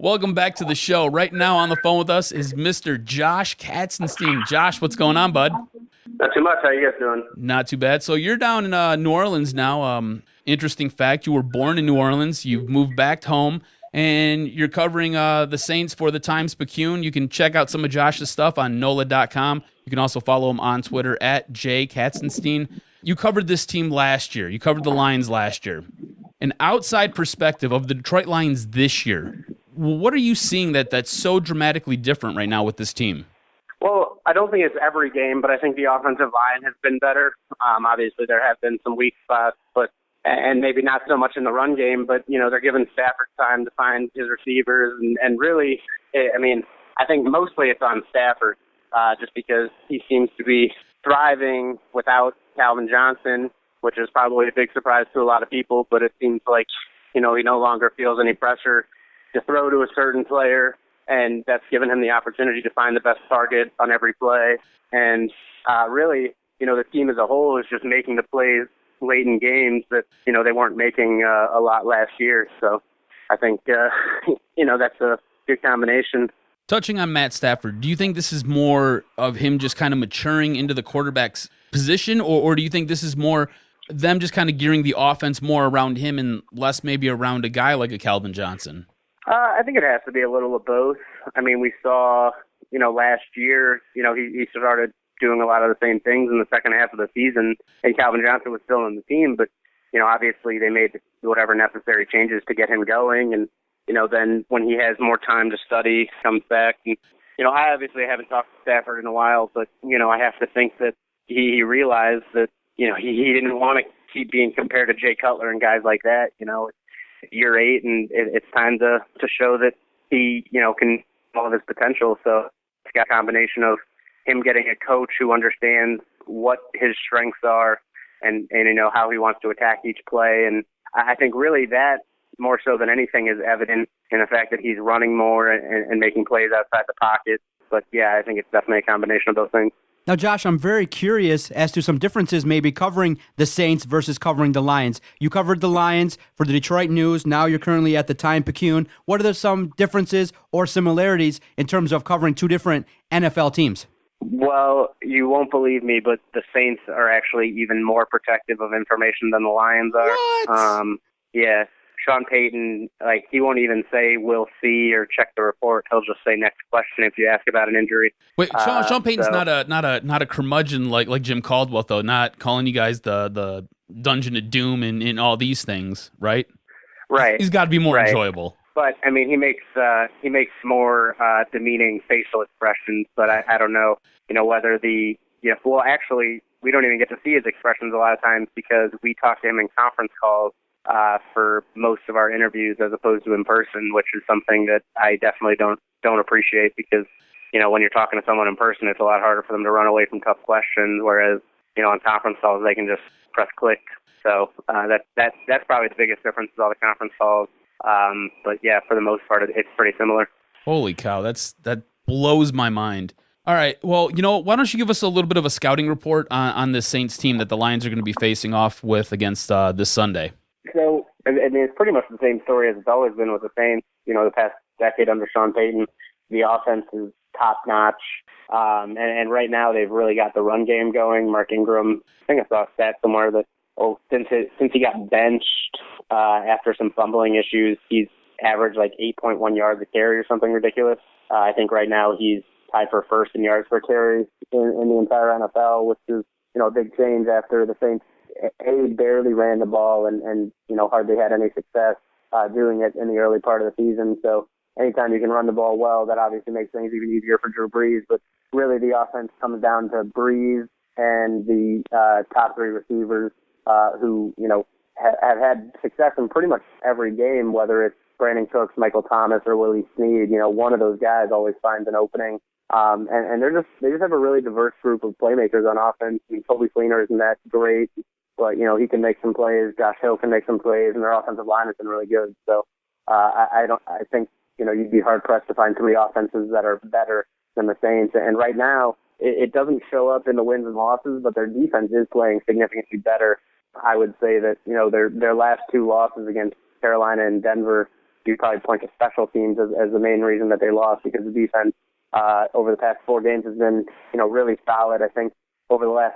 Welcome back to the show. Right now on the phone with us is Mr. Josh Katzenstein. Josh, what's going on, bud? Not too much. How you guys doing? Not too bad. So you're down in New Orleans now. Interesting fact, you were born in New Orleans. You've moved back home, and you're covering the Saints for the Times-Picayune. You can check out some of Josh's stuff on NOLA.com. You can also follow him on Twitter at @JKatzenstein. You covered this team last year. You covered the Lions last year. An outside perspective of the Detroit Lions this year, What are you seeing that's so dramatically different right now with this team? Well, I don't think it's every game, but I think the offensive line has been better. Obviously, there have been some weak spots, and maybe not so much in the run game, but, they're giving Stafford time to find his receivers. And really, I think mostly it's on Stafford, just because he seems to be thriving without Calvin Johnson, which is probably a big surprise to a lot of people, but it seems like, he no longer feels any pressure to throw to a certain player, and that's given him the opportunity to find the best target on every play. And really, the team as a whole is just making the plays late in games that, they weren't making a lot last year. So I think, that's a good combination. Touching on Matt Stafford, do you think this is more of him just kind of maturing into the quarterback's position, or do you think this is more them just kind of gearing the offense more around him and less maybe around a guy like a Calvin Johnson? I think it has to be a little of both. We saw, last year, he started doing a lot of the same things in the second half of the season, and Calvin Johnson was still on the team, but, obviously they made whatever necessary changes to get him going, and, then when he has more time to study, comes back, and, I obviously haven't talked to Stafford in a while, but, I have to think that he realized that, he didn't want to keep being compared to Jay Cutler and guys like that, year 8, and it's time to show that he, can all of his potential. So it's got a combination of him getting a coach who understands what his strengths are and how he wants to attack each play. And I think really that more so than anything is evident in the fact that he's running more and making plays outside the pocket. But yeah, I think it's definitely a combination of those things. Now, Josh, I'm very curious as to some differences maybe covering the Saints versus covering the Lions. You covered the Lions for the Detroit News. Now you're currently at the Times-Picayune. What are some differences or similarities in terms of covering two different NFL teams? Well, you won't believe me, but the Saints are actually even more protective of information than the Lions are. What? Yeah. Sean Payton, he won't even say we'll see or check the report. He'll just say next question if you ask about an injury. Wait, Sean Payton's not a curmudgeon like Jim Caldwell, though, not calling you guys the Dungeon of Doom and all these things, right? Right. He's got to be more enjoyable. But he makes more demeaning facial expressions. But I don't know, whether well, actually, we don't even get to see his expressions a lot of times because we talk to him in conference calls for most of our interviews as opposed to in person, which is something that I definitely don't appreciate because, when you're talking to someone in person, it's a lot harder for them to run away from tough questions, whereas, on conference calls, they can just press click. So that's probably the biggest difference with all the conference calls. But yeah, for the most part, it's pretty similar. Holy cow, that blows my mind. All right, well, why don't you give us a little bit of a scouting report on this Saints team that the Lions are going to be facing off with against this Sunday? So, it's pretty much the same story as it's always been with the Saints. The past decade under Sean Payton, the offense is top-notch. And right now they've really got the run game going. Mark Ingram, I think I saw a stat somewhere that, since he got benched after some fumbling issues, he's averaged 8.1 yards a carry or something ridiculous. I think right now he's tied for first in yards per carry in the entire NFL, which is, a big change after the Saints barely ran the ball and hardly had any success doing it in the early part of the season. So anytime you can run the ball well, that obviously makes things even easier for Drew Brees. But really the offense comes down to Brees and the top three receivers who, have had success in pretty much every game, whether it's Brandon Cooks, Michael Thomas, or Willie Snead. One of those guys always finds an opening. And they just have a really diverse group of playmakers on offense. Toby Fleener isn't that great, but, he can make some plays. Josh Hill can make some plays, and their offensive line has been really good. So, I think, you'd be hard pressed to find three offenses that are better than the Saints. And right now, it doesn't show up in the wins and losses, but their defense is playing significantly better. I would say that, their last two losses against Carolina and Denver, you probably point to special teams as the main reason that they lost, because the defense over the past 4 games has been, really solid. I think over the last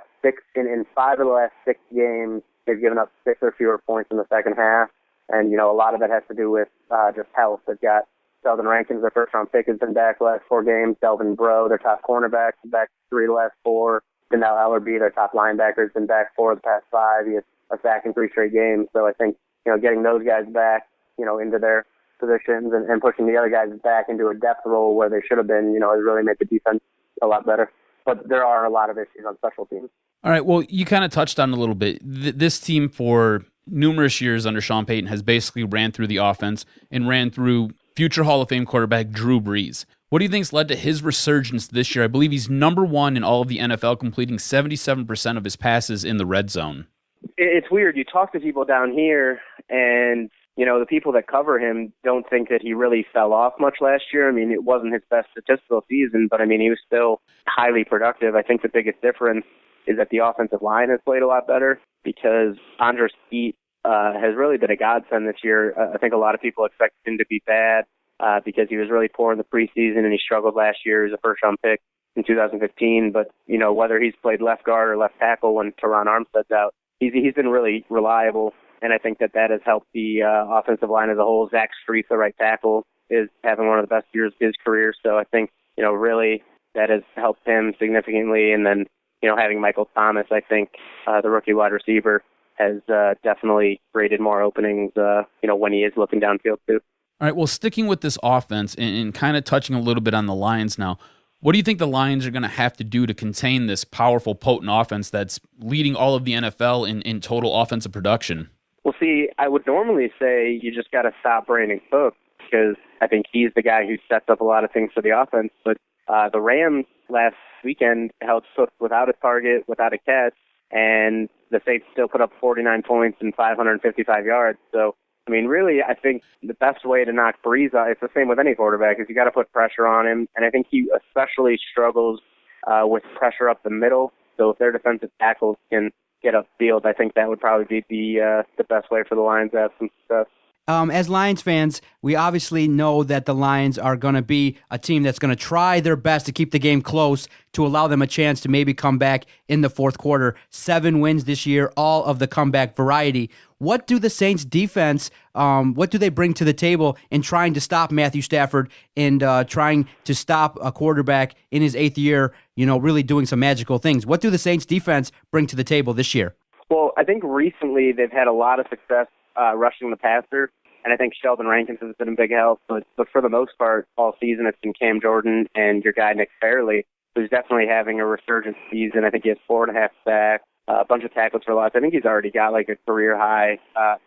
in 5 of the last 6 games, they've given up 6 or fewer points in the second half. And, a lot of that has to do with just health. They've got Sheldon Rankins, their first-round pick, has been back the last 4 games. Delvin Breaux, their top cornerback, is back 3 of the last 4. Denell Ellerbe, their top linebacker, has been back 4 of the past 5. He has a sack in 3 straight games. So I think, getting those guys back, into their positions and pushing the other guys back into a depth role where they should have been, has really made the defense a lot better. But there are a lot of issues on special teams. All right, well, you kind of touched on it a little bit. This team for numerous years under Sean Payton has basically ran through the offense and ran through future Hall of Fame quarterback Drew Brees. What do you think's led to his resurgence this year? I believe he's number one in all of the NFL, completing 77% of his passes in the red zone. It's weird. You talk to people down here, and the people that cover him don't think that he really fell off much last year. I mean, it wasn't his best statistical season, but I mean, he was still highly productive. I think the biggest difference is that the offensive line has played a lot better because Andres Pete has really been a godsend this year. I think a lot of people expected him to be bad because he was really poor in the preseason and he struggled last year as a first-round pick in 2015. But, whether he's played left guard or left tackle when Teron Armstead's out, he's been really reliable. And I think that has helped the offensive line as a whole. Zach Street, the right tackle, is having one of the best years of his career. So I think, really that has helped him significantly. And then, having Michael Thomas, I think the rookie wide receiver, has definitely created more openings, when he is looking downfield too. All right, well, sticking with this offense and kind of touching a little bit on the Lions now, what do you think the Lions are going to have to do to contain this powerful, potent offense that's leading all of the NFL in total offensive production? Well, see, I would normally say you just got to stop Brandon Cook because I think he's the guy who sets up a lot of things for the offense. But the Rams last weekend held Cook without a target, without a catch, and the Saints still put up 49 points and 555 yards. So, I mean, really, I think the best way to knock Brees out, it's the same with any quarterback, is you got to put pressure on him. And I think he especially struggles with pressure up the middle. So if their defensive tackles can get upfield, I think that would probably be the best way for the Lions to have some success. As Lions fans, we obviously know that the Lions are going to be a team that's going to try their best to keep the game close to allow them a chance to maybe come back in the fourth quarter. 7 wins this year, all of the comeback variety. What do the Saints defense, what do they bring to the table in trying to stop Matthew Stafford and trying to stop a quarterback in his 8th year, really doing some magical things? What do the Saints defense bring to the table this year? Well, I think recently they've had a lot of success rushing the passer, and I think Sheldon Rankins has been a big help. But for the most part, all season it's been Cam Jordan and your guy Nick Fairley, who's definitely having a resurgent season. I think he has 4.5 sacks, a bunch of tackles for loss. I think he's already got like a career high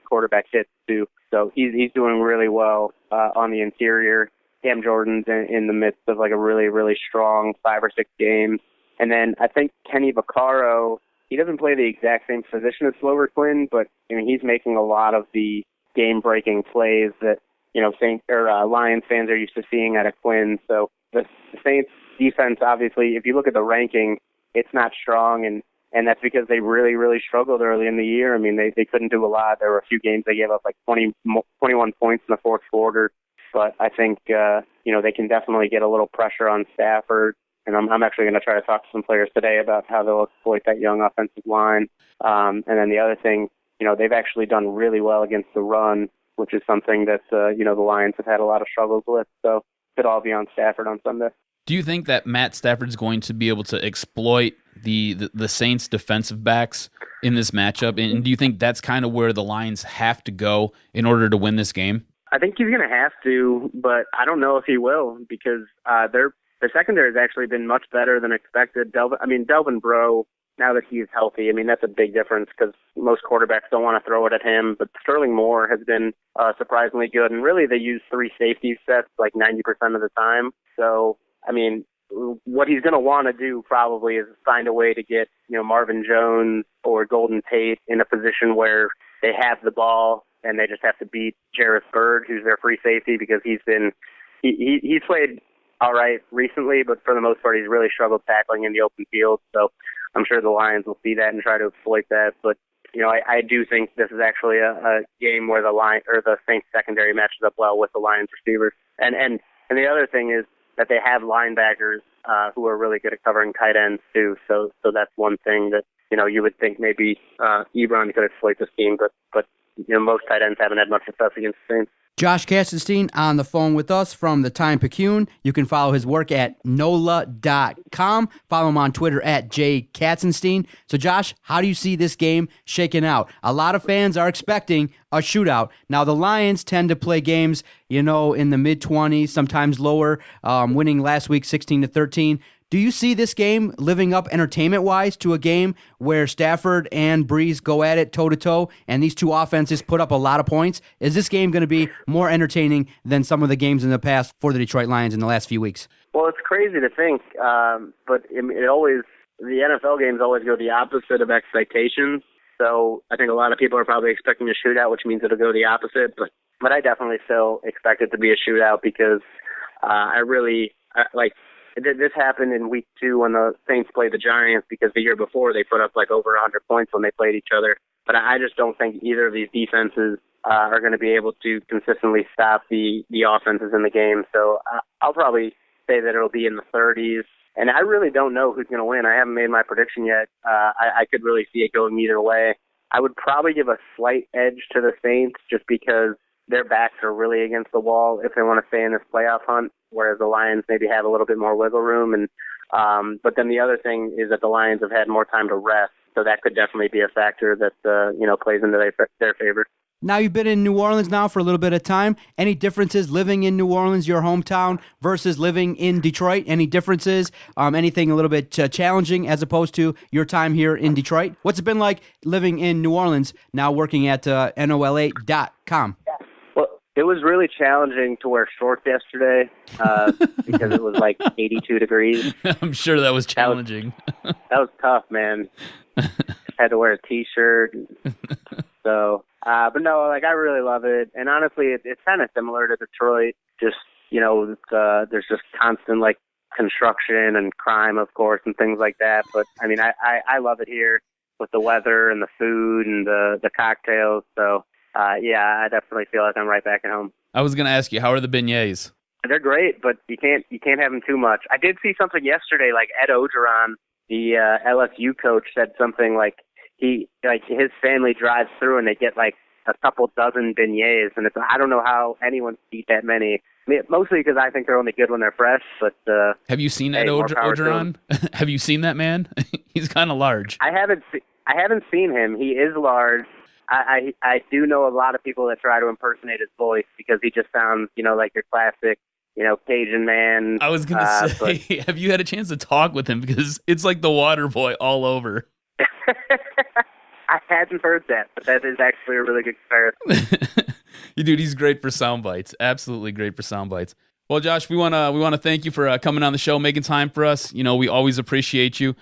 quarterback hits too. So he's doing really well on the interior. Cam Jordan's in the midst of like a really, really strong 5 or 6 games. And then I think Kenny Vaccaro, he doesn't play the exact same position as Slover Quinn, but he's making a lot of the game-breaking plays that Lions fans are used to seeing out of Quinn. So the Saints defense, obviously, if you look at the ranking, it's not strong, and that's because they really, really struggled early in the year. I mean, they couldn't do a lot. There were a few games they gave up like 21 points in the fourth quarter, but I think they can definitely get a little pressure on Stafford. And I'm actually going to try to talk to some players today about how they'll exploit that young offensive line. And then the other thing, they've actually done really well against the run, which is something that, the Lions have had a lot of struggles with. So it could all be on Stafford on Sunday. Do you think that Matt Stafford's going to be able to exploit the Saints' defensive backs in this matchup? And do you think that's kind of where the Lions have to go in order to win this game? I think he's going to have to, but I don't know if he will because their secondary has actually been much better than expected. Delvin Breaux, now that he's healthy, that's a big difference because most quarterbacks don't want to throw it at him. But Sterling Moore has been surprisingly good. And really, they use 3 safety sets like 90% of the time. So, what he's going to want to do probably is find a way to get, Marvin Jones or Golden Tate in a position where they have the ball and they just have to beat Jarvis Byrd, who's their free safety, because he's played all right recently, but for the most part, he's really struggled tackling in the open field. So I'm sure the Lions will see that and try to exploit that. But, I do think this is actually a game where the Saints secondary matches up well with the Lions receivers. And the other thing is that they have linebackers who are really good at covering tight ends too. So that's one thing that, you would think maybe Ebron could exploit this team, but most tight ends haven't had much success against the Saints. Josh Katzenstein on the phone with us from the Times-Picayune. You can follow his work at NOLA.com. Follow him on Twitter at JKatzenstein. So, Josh, how do you see this game shaking out? A lot of fans are expecting a shootout. Now, the Lions tend to play games, in the mid-20s, sometimes lower, winning last week 16-13. Do you see this game living up entertainment-wise to a game where Stafford and Breeze go at it toe-to-toe and these two offenses put up a lot of points? Is this game going to be more entertaining than some of the games in the past for the Detroit Lions in the last few weeks? Well, it's crazy to think, but the NFL games always go the opposite of expectations. So I think a lot of people are probably expecting a shootout, which means it'll go the opposite. But I definitely still expect it to be a shootout because this happened in week 2 when the Saints played the Giants because the year before they put up over 100 points when they played each other. But I just don't think either of these defenses are going to be able to consistently stop the offenses in the game. So I'll probably say that it'll be in the 30s. And I really don't know who's going to win. I haven't made my prediction yet. I could really see it going either way. I would probably give a slight edge to the Saints just because their backs are really against the wall if they want to stay in this playoff hunt, whereas the Lions maybe have a little bit more wiggle room. And but then the other thing is that the Lions have had more time to rest, so that could definitely be a factor that plays into their favor. Now, you've been in New Orleans now for a little bit of time. Any differences living in New Orleans, your hometown, versus living in Detroit? Any differences? Anything a little bit challenging as opposed to your time here in Detroit? What's it been like living in New Orleans, now working at NOLA.com? Well, it was really challenging to wear shorts yesterday because it was 82 degrees. I'm sure that was challenging. That was tough, man. Had to wear a T-shirt. So, but no, I really love it. And honestly, it's kind of similar to Detroit. Just, there's just constant construction and crime, of course, and things like that. But I mean, I love it here with the weather and the food and the cocktails. So, yeah, I definitely feel like I'm right back at home. I was going to ask you, how are the beignets? They're great, but you can't have them too much. I did see something yesterday, Ed Ogeron, the LSU coach, said something his family drives through and they get a couple dozen beignets, and I don't know how anyone can eat that many. I mean, mostly because I think they're only good when they're fresh. But have you seen Ed Ogeron? Have you seen that man? He's kind of large. I haven't seen him. He is large. I do know a lot of people that try to impersonate his voice because he just sounds, like your classic, Cajun man. I was gonna say, have you had a chance to talk with him? Because it's like the Water Boy all over. I hadn't heard that, but that is actually a really good comparison. Dude, he's great for sound bites. Absolutely great for sound bites. Well, Josh, we wanna thank you for coming on the show, making time for us. We always appreciate you.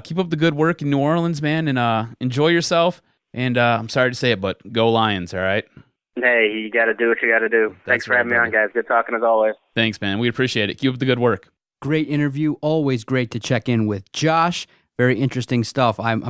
Keep up the good work in New Orleans, man, and enjoy yourself. And I'm sorry to say it, but go Lions, all right? Hey, you got to do what you got to do. Thanks for having me on, guys. Good talking as always. Thanks, man. We appreciate it. Keep up the good work. Great interview. Always great to check in with Josh. Very interesting stuff. I'm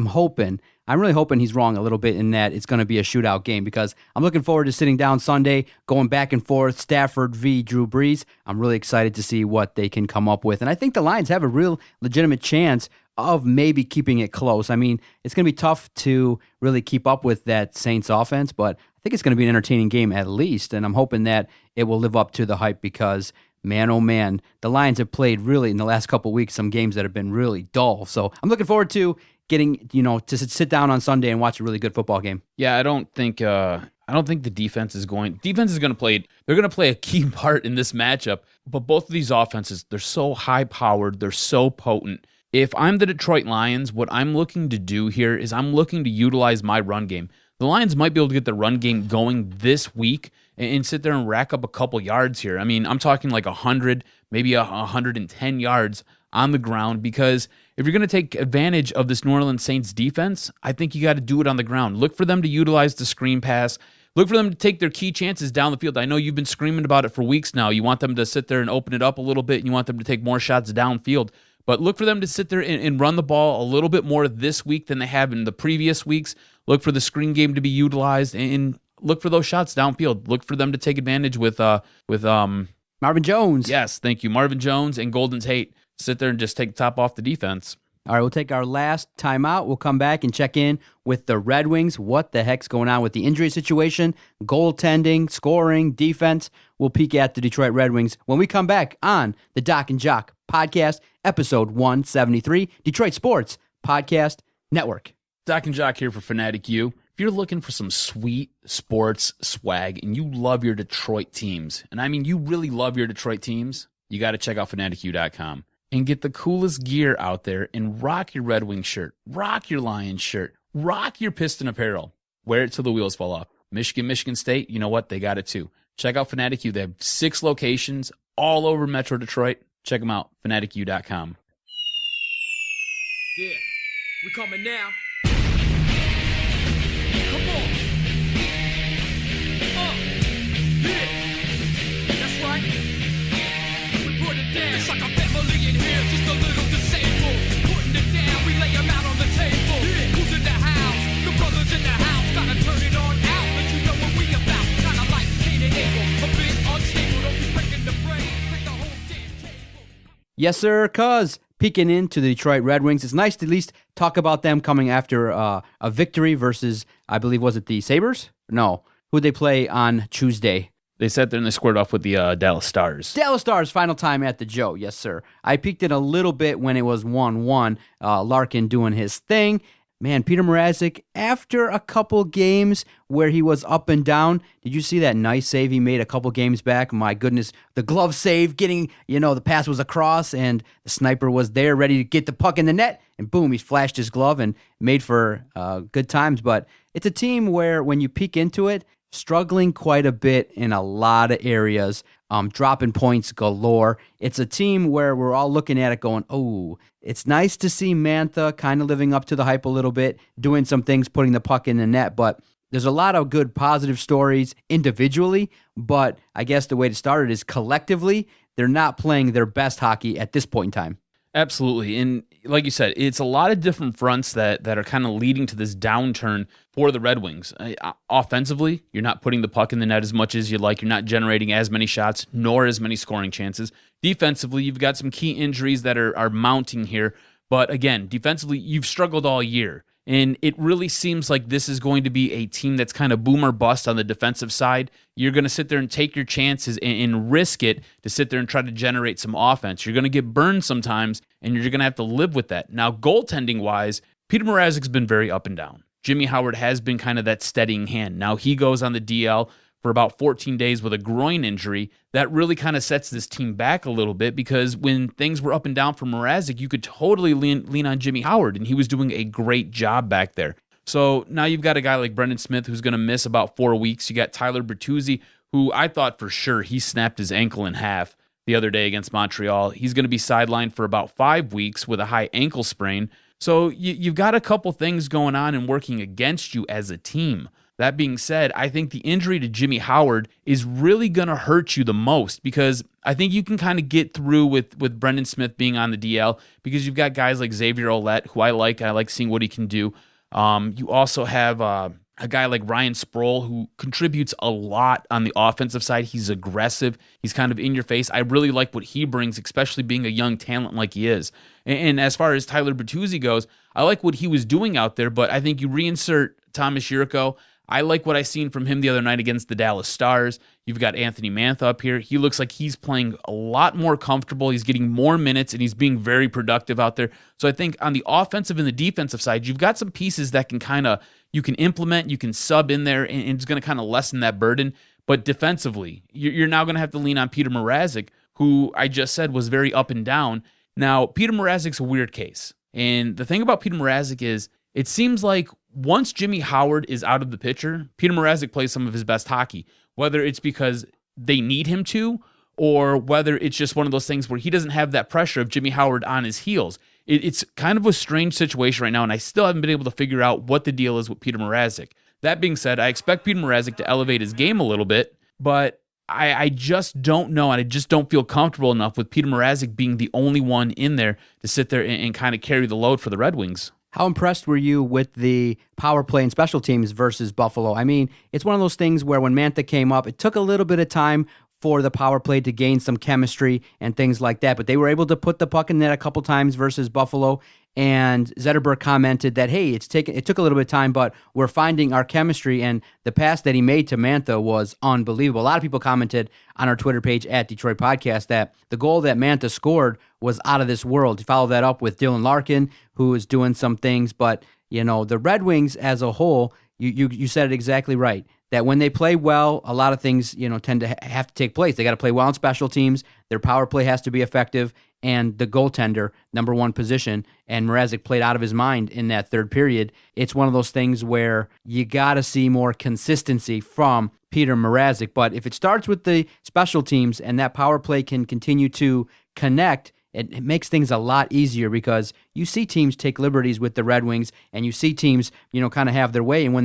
really hoping he's wrong a little bit in that it's going to be a shootout game because I'm looking forward to sitting down Sunday, going back and forth, Stafford v. Drew Brees. I'm really excited to see what they can come up with. And I think the Lions have a real legitimate chance of maybe keeping it close. I mean, it's going to be tough to really keep up with that Saints offense, but I think it's going to be an entertaining game at least, and I'm hoping that it will live up to the hype because, man, oh man, the Lions have played really in the last couple of weeks some games that have been really dull. So I'm looking forward to getting, to sit down on Sunday and watch a really good football game. Yeah, I don't think the defense is going to play. They're going to play a key part in this matchup, but both of these offenses, they're so high-powered, they're so potent. If I'm the Detroit Lions, what I'm looking to do here is I'm looking to utilize my run game. The Lions might be able to get the run game going this week and sit there and rack up a couple yards here. I mean, I'm talking 100, maybe 110 yards on the ground because if you're going to take advantage of this New Orleans Saints defense, I think you got to do it on the ground. Look for them to utilize the screen pass. Look for them to take their key chances down the field. I know you've been screaming about it for weeks now. You want them to sit there and open it up a little bit, and you want them to take more shots downfield. But look for them to sit there and run the ball a little bit more this week than they have in the previous weeks. Look for the screen game to be utilized and look for those shots downfield. Look for them to take advantage with Marvin Jones. Yes, thank you. Marvin Jones and Golden Tate. Sit there and just take the top off the defense. All right, we'll take our last timeout. We'll come back and check in with the Red Wings. What the heck's going on with the injury situation, goaltending, scoring, defense? We'll peek at the Detroit Red Wings when we come back on the Doc and Jock podcast, episode 173, Detroit Sports Podcast Network. Doc and Jock here for Fanatic U. If you're looking for some sweet sports swag and you love your Detroit teams, and I mean you really love your Detroit teams, you got to check out fanaticu.com and get the coolest gear out there and rock your Red Wing shirt, rock your Lions shirt, rock your Piston apparel. Wear it till the wheels fall off. Michigan State, you know what? They got it too. Check out Fanatic U. They have 6 locations all over Metro Detroit. Check them out, fanaticu.com. Yeah, we coming now. Come on. Yeah, that's right. We put it down. It's like a family in here, just a little disabled. Putting it down, we lay them out on the table. Yeah. Who's in the house? The brothers in the house. Gotta turn it on out, let you know what we about. Kinda like Cain and Abel, a bit unstable. Don't be breaking the brain, break the whole damn table. Yes, sir, cuz peeking into the Detroit Red Wings. It's nice to at least talk about them coming after a victory versus, I believe, was it the Sabres? No. Who'd they play on Tuesday? They sat there and they squared off with the Dallas Stars. Dallas Stars, final time at the Joe. Yes, sir. I peeked it a little bit when it was 1-1. Larkin doing his thing. Man, Peter Mrazek, after a couple games where he was up and down, did you see that nice save he made a couple games back? My goodness, the glove save, getting, the pass was across and the sniper was there ready to get the puck in the net, and boom, he flashed his glove and made for good times. But it's a team where when you peek into it, struggling quite a bit in a lot of areas, dropping points galore. It's a team where we're all looking at it going, oh, it's nice to see Mantha kind of living up to the hype a little bit, doing some things, putting the puck in the net, but there's a lot of good positive stories individually, but I guess the way to start it is collectively, they're not playing their best hockey at this point in time. Absolutely. And like you said, it's a lot of different fronts that are kind of leading to this downturn for the Red Wings. Offensively, you're not putting the puck in the net as much as you'd like. You're not generating as many shots, nor as many scoring chances. Defensively, you've got some key injuries that are mounting here. But again, defensively, you've struggled all year. And it really seems like this is going to be a team that's kind of boom or bust on the defensive side. You're going to sit there and take your chances and risk it to sit there and try to generate some offense. You're going to get burned sometimes, and you're going to have to live with that. Now, goaltending-wise, Peter Mrazek's been very up and down. Jimmy Howard has been kind of that steadying hand. Now, he goes on the DL for about 14 days with a groin injury. That really kind of sets this team back a little bit, because when things were up and down for Mrazek, you could totally lean on Jimmy Howard, and he was doing a great job back there. So now you've got a guy like Brendan Smith who's going to miss about 4 weeks. You got Tyler Bertuzzi, who I thought for sure he snapped his ankle in half the other day against Montreal. He's going to be sidelined for about 5 weeks with a high ankle sprain. So you've got a couple things going on and working against you as a team. That being said, I think the injury to Jimmy Howard is really going to hurt you the most, because I think you can kind of get through with Brendan Smith being on the DL, because you've got guys like Xavier Ouellette, who I like seeing what he can do. You also have a guy like Ryan Sproul, who contributes a lot on the offensive side. He's aggressive. He's kind of in your face. I really like what he brings, especially being a young talent like he is. And as far as Tyler Bertuzzi goes, I like what he was doing out there, but I think you reinsert Thomas Yurko. I like what I seen from him the other night against the Dallas Stars. You've got Anthony Mantha up here. He looks like he's playing a lot more comfortable. He's getting more minutes, and he's being very productive out there. So I think on the offensive and the defensive side, you've got some pieces that you can implement, you can sub in there, and it's going to kind of lessen that burden. But defensively, you're now going to have to lean on Peter Mrazek, who I just said was very up and down. Now, Peter Mrazek's a weird case. And the thing about Peter Mrazek is, it seems like once Jimmy Howard is out of the picture, Peter Mrazek plays some of his best hockey, whether it's because they need him to, or whether it's just one of those things where he doesn't have that pressure of Jimmy Howard on his heels. It's kind of a strange situation right now, and I still haven't been able to figure out what the deal is with Peter Mrazek. That being said, I expect Peter Mrazek to elevate his game a little bit, but I just don't know, and I just don't feel comfortable enough with Peter Mrazek being the only one in there to sit there and kind of carry the load for the Red Wings. How impressed were you with the power play and special teams versus Buffalo? I mean, it's one of those things where when Mantha came up, it took a little bit of time for the power play to gain some chemistry and things like that. But they were able to put the puck in net a couple times versus Buffalo. And Zetterberg commented that, hey, it took a little bit of time, but we're finding our chemistry. And the pass that he made to Mantha was unbelievable. A lot of people commented on our Twitter page at Detroit Podcast that the goal that Mantha scored was out of this world. He followed that up with Dylan Larkin, who is doing some things. But, the Red Wings as a whole, you said it exactly right, that when they play well, a lot of things, tend to have to take place. They got to play well on special teams. Their power play has to be effective. And the goaltender, number one position, and Mrazek played out of his mind in that third period. It's one of those things where you got to see more consistency from Peter Mrazek. But if it starts with the special teams and that power play can continue to connect, it makes things a lot easier, because you see teams take liberties with the Red Wings, and you see teams, kind of have their way. And when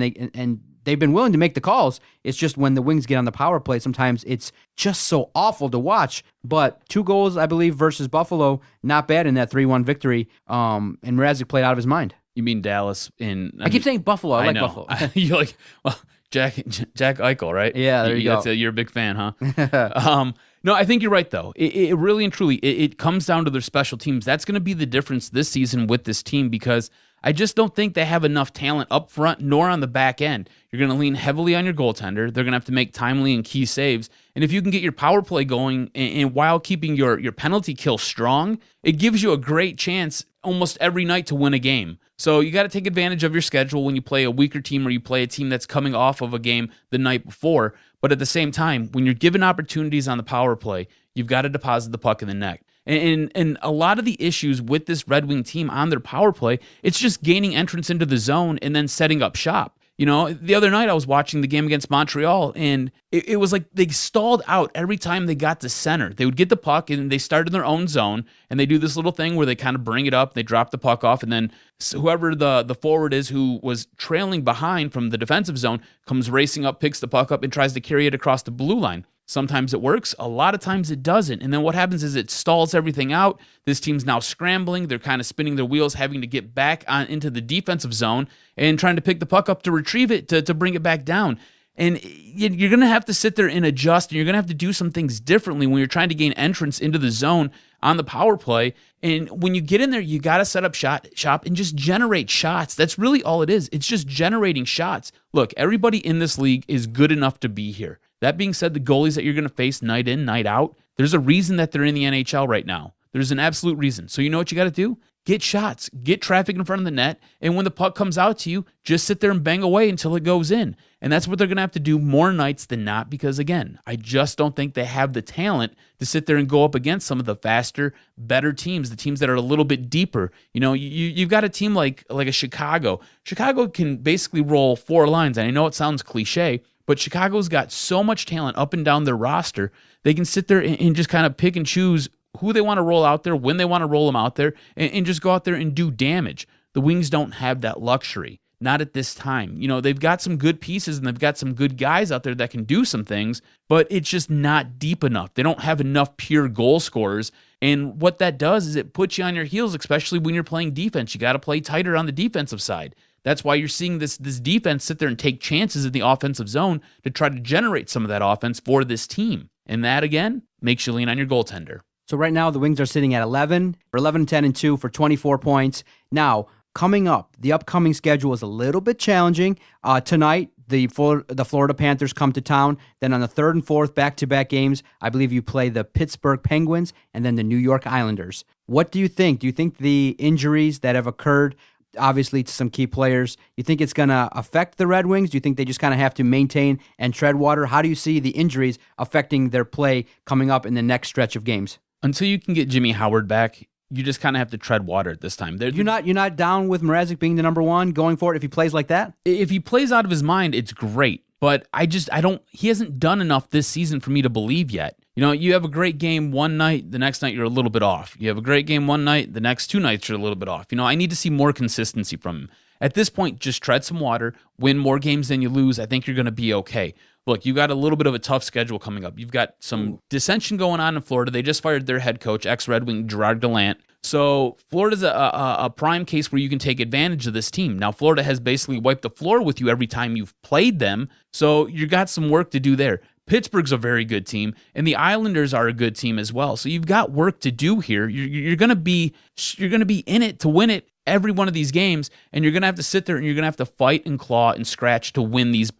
they've been willing to make the calls. It's just when the Wings get on the power play, sometimes it's just so awful to watch. But 2 goals, I believe, versus Buffalo, not bad in that 3-1 victory. And Mrazek played out of his mind. You mean Dallas? I keep saying Buffalo. I like know. Buffalo. You're like, well, Jack Eichel, right? Yeah, there you go. You're a big fan, huh? No, I think you're right, though. It really and truly, it comes down to their special teams. That's going to be the difference this season with this team, because I just don't think they have enough talent up front nor on the back end. You're going to lean heavily on your goaltender. They're going to have to make timely and key saves. And if you can get your power play going and while keeping your penalty kill strong, it gives you a great chance almost every night to win a game. So you got to take advantage of your schedule when you play a weaker team or you play a team that's coming off of a game the night before. But at the same time, when you're given opportunities on the power play, you've got to deposit the puck in the net. And a lot of the issues with this Red Wing team on their power play, it's just gaining entrance into the zone and then setting up shop. The other night I was watching the game against Montreal, and it was like they stalled out every time they got to center. They would get the puck, and they started in their own zone, and they do this little thing where they kind of bring it up, they drop the puck off, and then whoever the forward is who was trailing behind from the defensive zone comes racing up, picks the puck up, and tries to carry it across the blue line. Sometimes it works. A lot of times it doesn't. And then what happens is it stalls everything out. This team's now scrambling. They're kind of spinning their wheels, having to get back on into the defensive zone and trying to pick the puck up to retrieve it, to bring it back down. And you're going to have to sit there and adjust, and you're going to have to do some things differently when you're trying to gain entrance into the zone on the power play. And when you get in there, you got to set up shop and just generate shots. That's really all it is. It's just generating shots. Look, everybody in this league is good enough to be here. That being said, the goalies that you're going to face night in, night out, there's a reason that they're in the NHL right now. There's an absolute reason. So you know what you got to do? Get shots, get traffic in front of the net, and when the puck comes out to you, just sit there and bang away until it goes in. And that's what they're going to have to do more nights than not, because, again, I just don't think they have the talent to sit there and go up against some of the faster, better teams, the teams that are a little bit deeper. You've got a team like a Chicago. Chicago can basically roll 4 lines, and I know it sounds cliche, but Chicago's got so much talent up and down their roster, they can sit there and just kind of pick and choose who they want to roll out there, when they want to roll them out there, and just go out there and do damage. The Wings don't have that luxury, not at this time. They've got some good pieces and they've got some good guys out there that can do some things, but it's just not deep enough. They don't have enough pure goal scorers, and what that does is it puts you on your heels, especially when you're playing defense. You got to play tighter on the defensive side. That's why you're seeing this defense sit there and take chances in the offensive zone to try to generate some of that offense for this team. And that, again, makes you lean on your goaltender. So right now the Wings are sitting at 11-10-2 for 24 points. Now, coming up, the upcoming schedule is a little bit challenging. Tonight, the Florida Panthers come to town. Then on the 3rd and 4th back-to-back games, I believe you play the Pittsburgh Penguins and then the New York Islanders. What do you think? Do you think the injuries that have occurred, obviously to some key players, you think it's going to affect the Red Wings? Do you think they just kind of have to maintain and tread water? How do you see the injuries affecting their play coming up in the next stretch of games? Until you can get Jimmy Howard back, you just kind of have to tread water at this time. You're not down with Mrazek being the number one going forward if he plays like that? If he plays out of his mind, it's great. But he hasn't done enough this season for me to believe yet. You have a great game one night, the next night you're a little bit off. You have a great game one night, the next 2 nights you're a little bit off. I need to see more consistency from him. At this point, just tread some water, win more games than you lose. I think you're going to be okay. Look, you got a little bit of a tough schedule coming up. You've got some dissension going on in Florida. They just fired their head coach, ex-Red Wing Gerard Gallant. So Florida's a prime case where you can take advantage of this team. Now, Florida has basically wiped the floor with you every time you've played them, so you got some work to do there. Pittsburgh's a very good team, and the Islanders are a good team as well. So you've got work to do here. You're going to be in it to win it every one of these games, and you're going to have to sit there and you're going to have to fight and claw and scratch to win these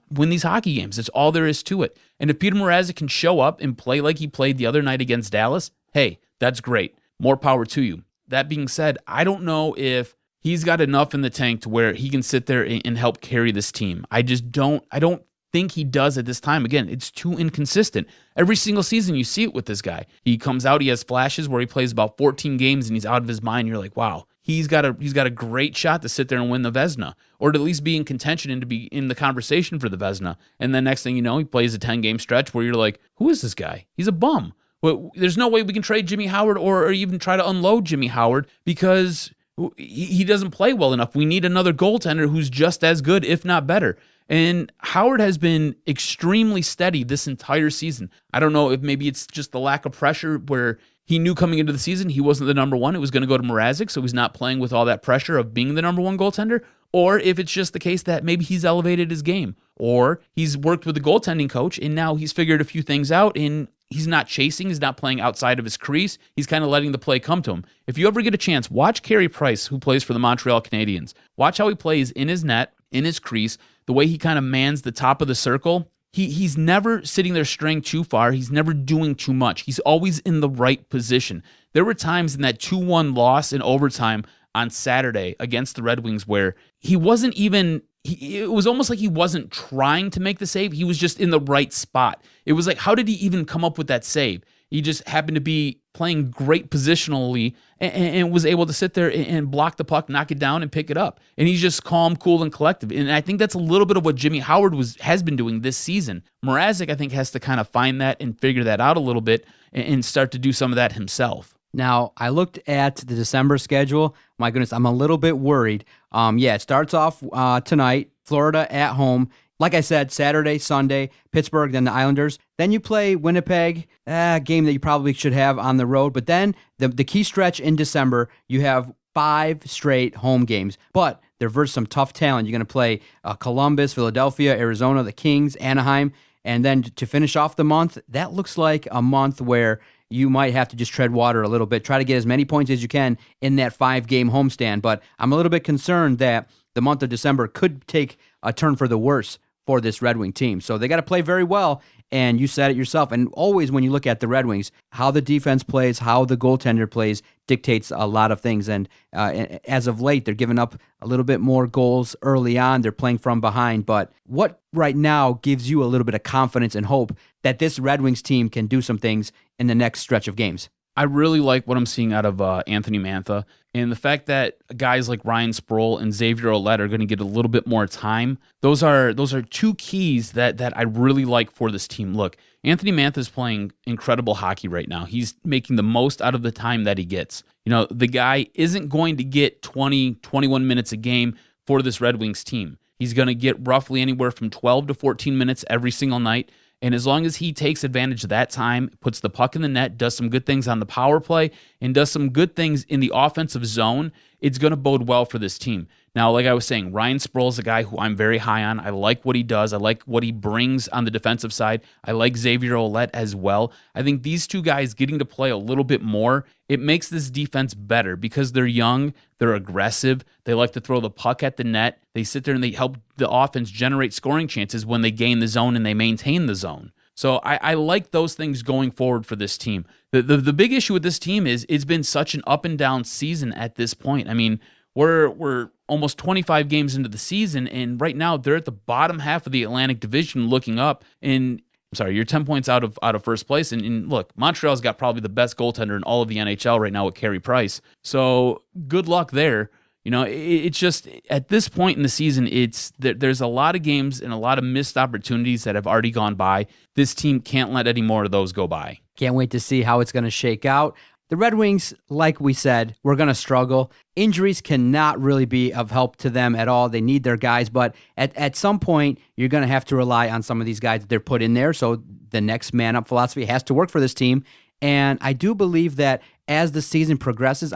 hockey games. That's all there is to it. And if Peter Mrazek can show up and play like he played the other night against Dallas, hey, that's great. More power to you. That being said, I don't know if he's got enough in the tank to where he can sit there and help carry this team. I don't think he does at this time. Again, it's too inconsistent. Every single season you see it with this guy. He comes out, he has flashes where he plays about 14 games and he's out of his mind. You're like, wow, he's got a great shot to sit there and win the Vezina, or to at least be in contention and to be in the conversation for the Vezina. And then next thing you know, he plays a 10-game stretch where you're like, who is this guy? He's a bum. Well, there's no way we can trade Jimmy Howard or even try to unload Jimmy Howard because he doesn't play well enough. We need another goaltender who's just as good, if not better. And Howard has been extremely steady this entire season. I don't know if maybe it's just the lack of pressure where he knew coming into the season he wasn't the number one. It was going to go to Mrazek, so he's not playing with all that pressure of being the number one goaltender. Or if it's just the case that maybe he's elevated his game, or he's worked with the goaltending coach and now he's figured a few things out and he's not chasing, he's not playing outside of his crease. He's kind of letting the play come to him. If you ever get a chance, watch Carey Price, who plays for the Montreal Canadiens. Watch how he plays in his net, in his crease, the way he kind of mans the top of the circle. He's never sitting there straying too far. He's never doing too much. He's always in the right position. There were times in that 2-1 loss in overtime on Saturday against the Red Wings where he wasn't even, it was almost like he wasn't trying to make the save. He was just in the right spot. It was like, how did he even come up with that save? He just happened to be playing great positionally and was able to sit there and block the puck, knock it down, and pick it up. And he's just calm, cool, and collective. And I think that's a little bit of what Jimmy Howard has been doing this season. Mrazek, I think, has to kind of find that and figure that out a little bit and start to do some of that himself. Now, I looked at the December schedule. My goodness, I'm a little bit worried. It starts off tonight, Florida at home. Like I said, Saturday, Sunday, Pittsburgh, then the Islanders. Then you play Winnipeg, a game that you probably should have on the road. But then the key stretch in December, you have 5 straight home games. But they're versus some tough talent. You're going to play Columbus, Philadelphia, Arizona, the Kings, Anaheim. And then to finish off the month, that looks like a month where you might have to just tread water a little bit. Try to get as many points as you can in that 5-game homestand. But I'm a little bit concerned that the month of December could take a turn for the worse for this Red Wing team. So they got to play very well, and you said it yourself. And always when you look at the Red Wings, how the defense plays, how the goaltender plays dictates a lot of things. And as of late, they're giving up a little bit more goals early on. They're playing from behind. But what right now gives you a little bit of confidence and hope that this Red Wings team can do some things in the next stretch of games? I really like what I'm seeing out of Anthony Mantha, and the fact that guys like Ryan Sproul and Xavier Ouellet are going to get a little bit more time. Those are 2 keys that I really like for this team. Look, Anthony Mantha is playing incredible hockey right now. He's making the most out of the time that he gets. You know, the guy isn't going to get 20, 21 minutes a game for this Red Wings team. He's going to get roughly anywhere from 12 to 14 minutes every single night. And as long as he takes advantage of that time, puts the puck in the net, does some good things on the power play, and does some good things in the offensive zone, it's going to bode well for this team. Now, like I was saying, Ryan Sproul is a guy who I'm very high on. I like what he does. I like what he brings on the defensive side. I like Xavier Ouellet as well. I think these 2 guys getting to play a little bit more, it makes this defense better because they're young, they're aggressive, they like to throw the puck at the net. They sit there and they help the offense generate scoring chances when they gain the zone and they maintain the zone. So I like those things going forward for this team. The big issue with this team is it's been such an up and down season at this point. I mean, we're almost 25 games into the season, and right now they're at the bottom half of the Atlantic Division looking up. And I'm sorry, you're 10 points out of first place. And look, Montreal's got probably the best goaltender in all of the NHL right now with Carey Price. So good luck there. You know, it's just at this point in the season, there's a lot of games and a lot of missed opportunities that have already gone by. This team can't let any more of those go by. Can't wait to see how it's going to shake out. The Red Wings, like we said, we're going to struggle. Injuries cannot really be of help to them at all. They need their guys, but at some point, you're going to have to rely on some of these guys that they're put in there. So the next man up philosophy has to work for this team. And I do believe that as the season progresses,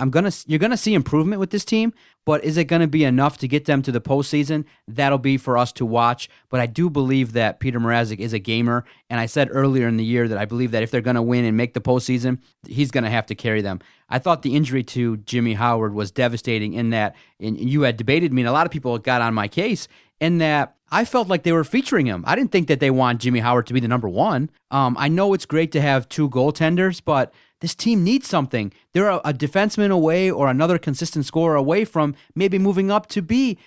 you're gonna see improvement with this team. But is it going to be enough to get them to the postseason? That'll be for us to watch. But I do believe that Peter Mrazek is a gamer. And I said earlier in the year that I believe that if they're going to win and make the postseason, he's going to have to carry them. I thought the injury to Jimmy Howard was devastating in that, and you had debated me, and a lot of people got on my case, in that I felt like they were featuring him. I didn't think that they want Jimmy Howard to be the number one. I know it's great to have two goaltenders, but this team needs something. They're a defenseman away or another consistent scorer away from maybe moving up to be,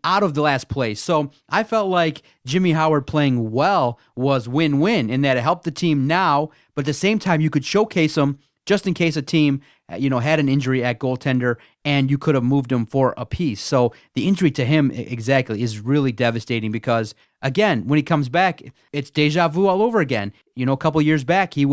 out of the last place. So I felt like Jimmy Howard playing well was win-win in that it helped the team now, but at the same time you could showcase him just in case a team, had an injury at goaltender and you could have moved him for a piece. So the injury to him exactly is really devastating because, again, when he comes back, it's deja vu all over again. A couple years back, he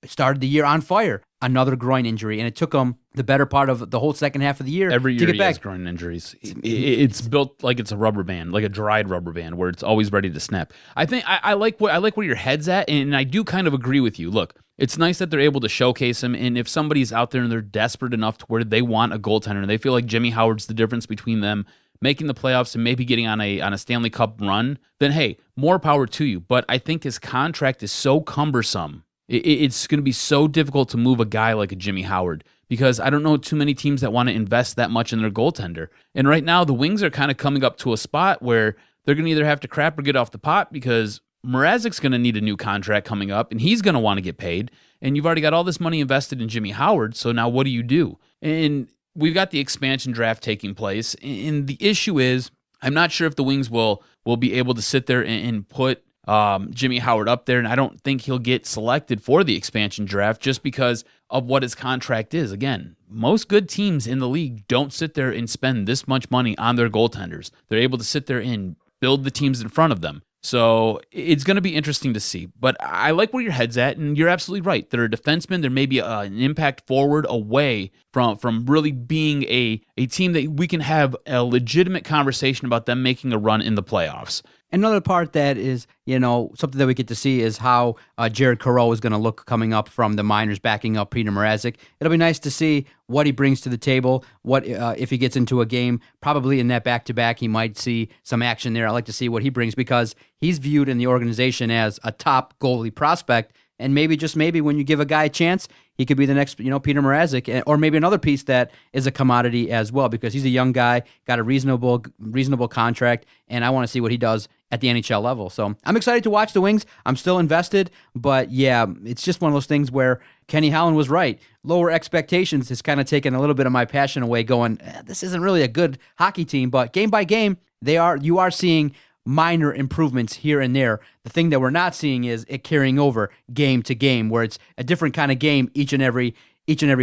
started the year on fire, another groin injury, and it took him the better part of the whole second half of the year every year to get he back. has groin injuries. It's built like it's a rubber band, like a dried rubber band, where it's always ready to snap. I think I like where your head's at, and I do kind of agree with you. Look, it's nice that they're able to showcase him, and if somebody's out there and they're desperate enough to where they want a goaltender, and they feel like Jimmy Howard's the difference between them making the playoffs and maybe getting on a Stanley Cup run, then hey, more power to you. But I think his contract is so cumbersome. It's going to be so difficult to move a guy like a Jimmy Howard because I don't know too many teams that want to invest that much in their goaltender. And right now, the Wings are kind of coming up to a spot where they're going to either have to crap or get off the pot because Mrazek's going to need a new contract coming up, and he's going to want to get paid. And you've already got all this money invested in Jimmy Howard, so now what do you do? And we've got the expansion draft taking place, and the issue is I'm not sure if the Wings will be able to sit there and put Jimmy Howard up there, and I don't think he'll get selected for the expansion draft just because of what his contract is. Again, most good teams in the league don't sit there and spend this much money on their goaltenders. They're able to sit there and build the teams in front of them. So it's going to be interesting to see. But I like where your head's at, and you're absolutely right. They're a defenseman. There may be an impact forward away from really being a team that we can have a legitimate conversation about them making a run in the playoffs. Another part that is, something that we get to see is how Jared Careau is going to look coming up from the minors, backing up Peter Mrazek. It'll be nice to see what he brings to the table. What if he gets into a game, probably in that back-to-back, he might see some action there. I like to see what he brings because he's viewed in the organization as a top goalie prospect. And maybe, just maybe, when you give a guy a chance, he could be the next, Peter Mrazek, or maybe another piece that is a commodity as well, because he's a young guy, got a reasonable contract, and I want to see what he does at the NHL level. So I'm excited to watch the Wings. I'm still invested, but yeah, it's just one of those things where Kenny Holland was right. Lower expectations has kind of taken a little bit of my passion away, going, this isn't really a good hockey team, but game by game, you are seeing minor improvements here and there. The thing that we're not seeing is it carrying over game to game, where it's a different kind of game each and every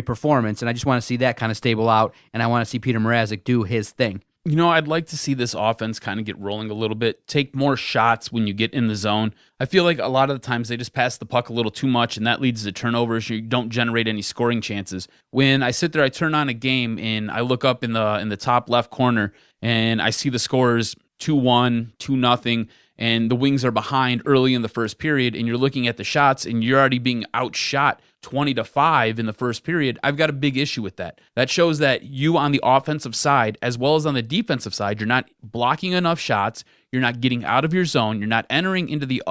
performance. And I just want to see that kind of stable out, and I want to see Peter Mrazek do his thing. I'd like to see this offense kind of get rolling a little bit, take more shots when you get in the zone. I feel like a lot of the times they just pass the puck a little too much, and that leads to turnovers. You don't generate any scoring chances. When I sit there, I turn on a game, and I look up in the top left corner, and I see the scores 2-1, 2-0, and the Wings are behind early in the first period, and you're looking at the shots, and you're already being outshot 20-5 in the first period. I've got a big issue with that. That shows that you on the offensive side, as well as on the defensive side, you're not blocking enough shots, you're not getting out of your zone, you're not entering into the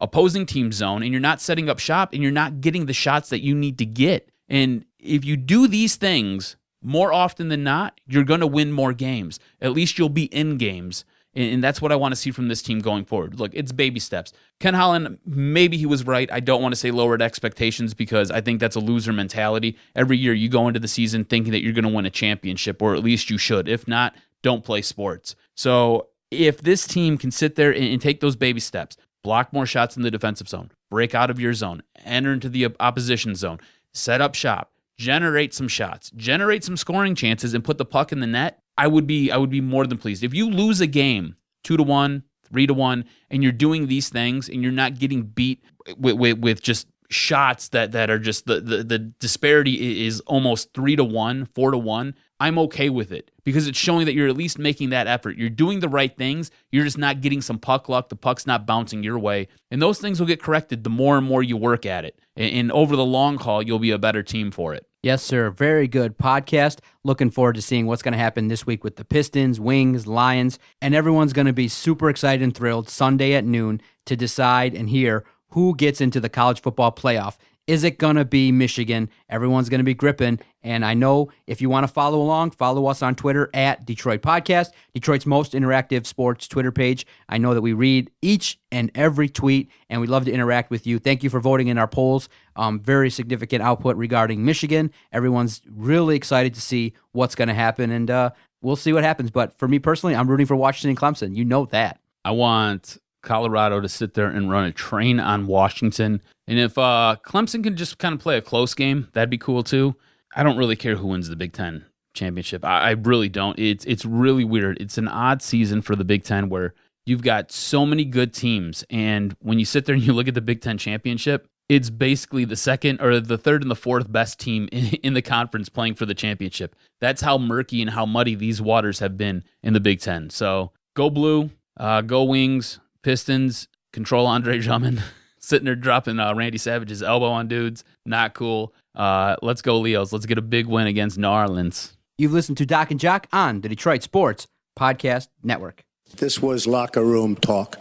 opposing team zone, and you're not setting up shop, and you're not getting the shots that you need to get. And if you do these things more often than not, you're going to win more games. At least you'll be in games. And that's what I want to see from this team going forward. Look, it's baby steps. Ken Holland, maybe he was right. I don't want to say lowered expectations because I think that's a loser mentality. Every year you go into the season thinking that you're going to win a championship, or at least you should. If not, don't play sports. So if this team can sit there and take those baby steps, block more shots in the defensive zone, break out of your zone, enter into the opposition zone, set up shop, generate some shots, generate some scoring chances, and put the puck in the net, I would be more than pleased. If you lose a game 2-1, 3-1, and you're doing these things and you're not getting beat with just shots that are just the disparity is almost 3-1, 4-1, I'm okay with it because it's showing that you're at least making that effort. You're doing the right things. You're just not getting some puck luck. The puck's not bouncing your way. And those things will get corrected the more and more you work at it. And over the long haul, you'll be a better team for it. Yes, sir. Very good podcast. Looking forward to seeing what's going to happen this week with the Pistons, Wings, Lions, and everyone's going to be super excited and thrilled Sunday at noon to decide and hear who gets into the college football playoff. Is it going to be Michigan? Everyone's going to be gripping. And I know if you want to follow along, follow us on Twitter at Detroit Podcast, Detroit's most interactive sports Twitter page. I know that we read each and every tweet, and we love to interact with you. Thank you for voting in our polls. Very significant output regarding Michigan. Everyone's really excited to see what's going to happen, and we'll see what happens. But for me personally, I'm rooting for Washington and Clemson. You know that. I want Colorado to sit there and run a train on Washington. And if Clemson can just kind of play a close game, that'd be cool too. I don't really care who wins the Big Ten championship. I really don't. It's really weird. It's an odd season for the Big Ten where you've got so many good teams. And when you sit there and you look at the Big Ten championship, it's basically the second or the third and the fourth best team in the conference playing for the championship. That's how murky and how muddy these waters have been in the Big Ten. So go Blue, go Wings, Pistons, control Andre Drummond, sitting there dropping Randy Savage's elbow on dudes. Not cool. Let's go Leos. Let's get a big win against New Orleans. You've listened to Doc and Jock on the Detroit Sports Podcast Network. This was locker room talk.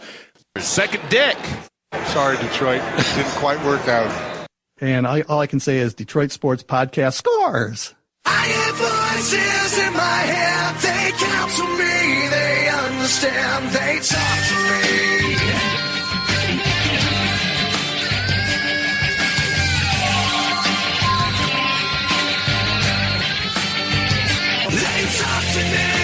Second dick. Sorry, Detroit. Didn't quite work out. And all I can say is Detroit Sports Podcast scores. I hear voices in my head. They counsel me. They understand. They talk to me. They talk to me.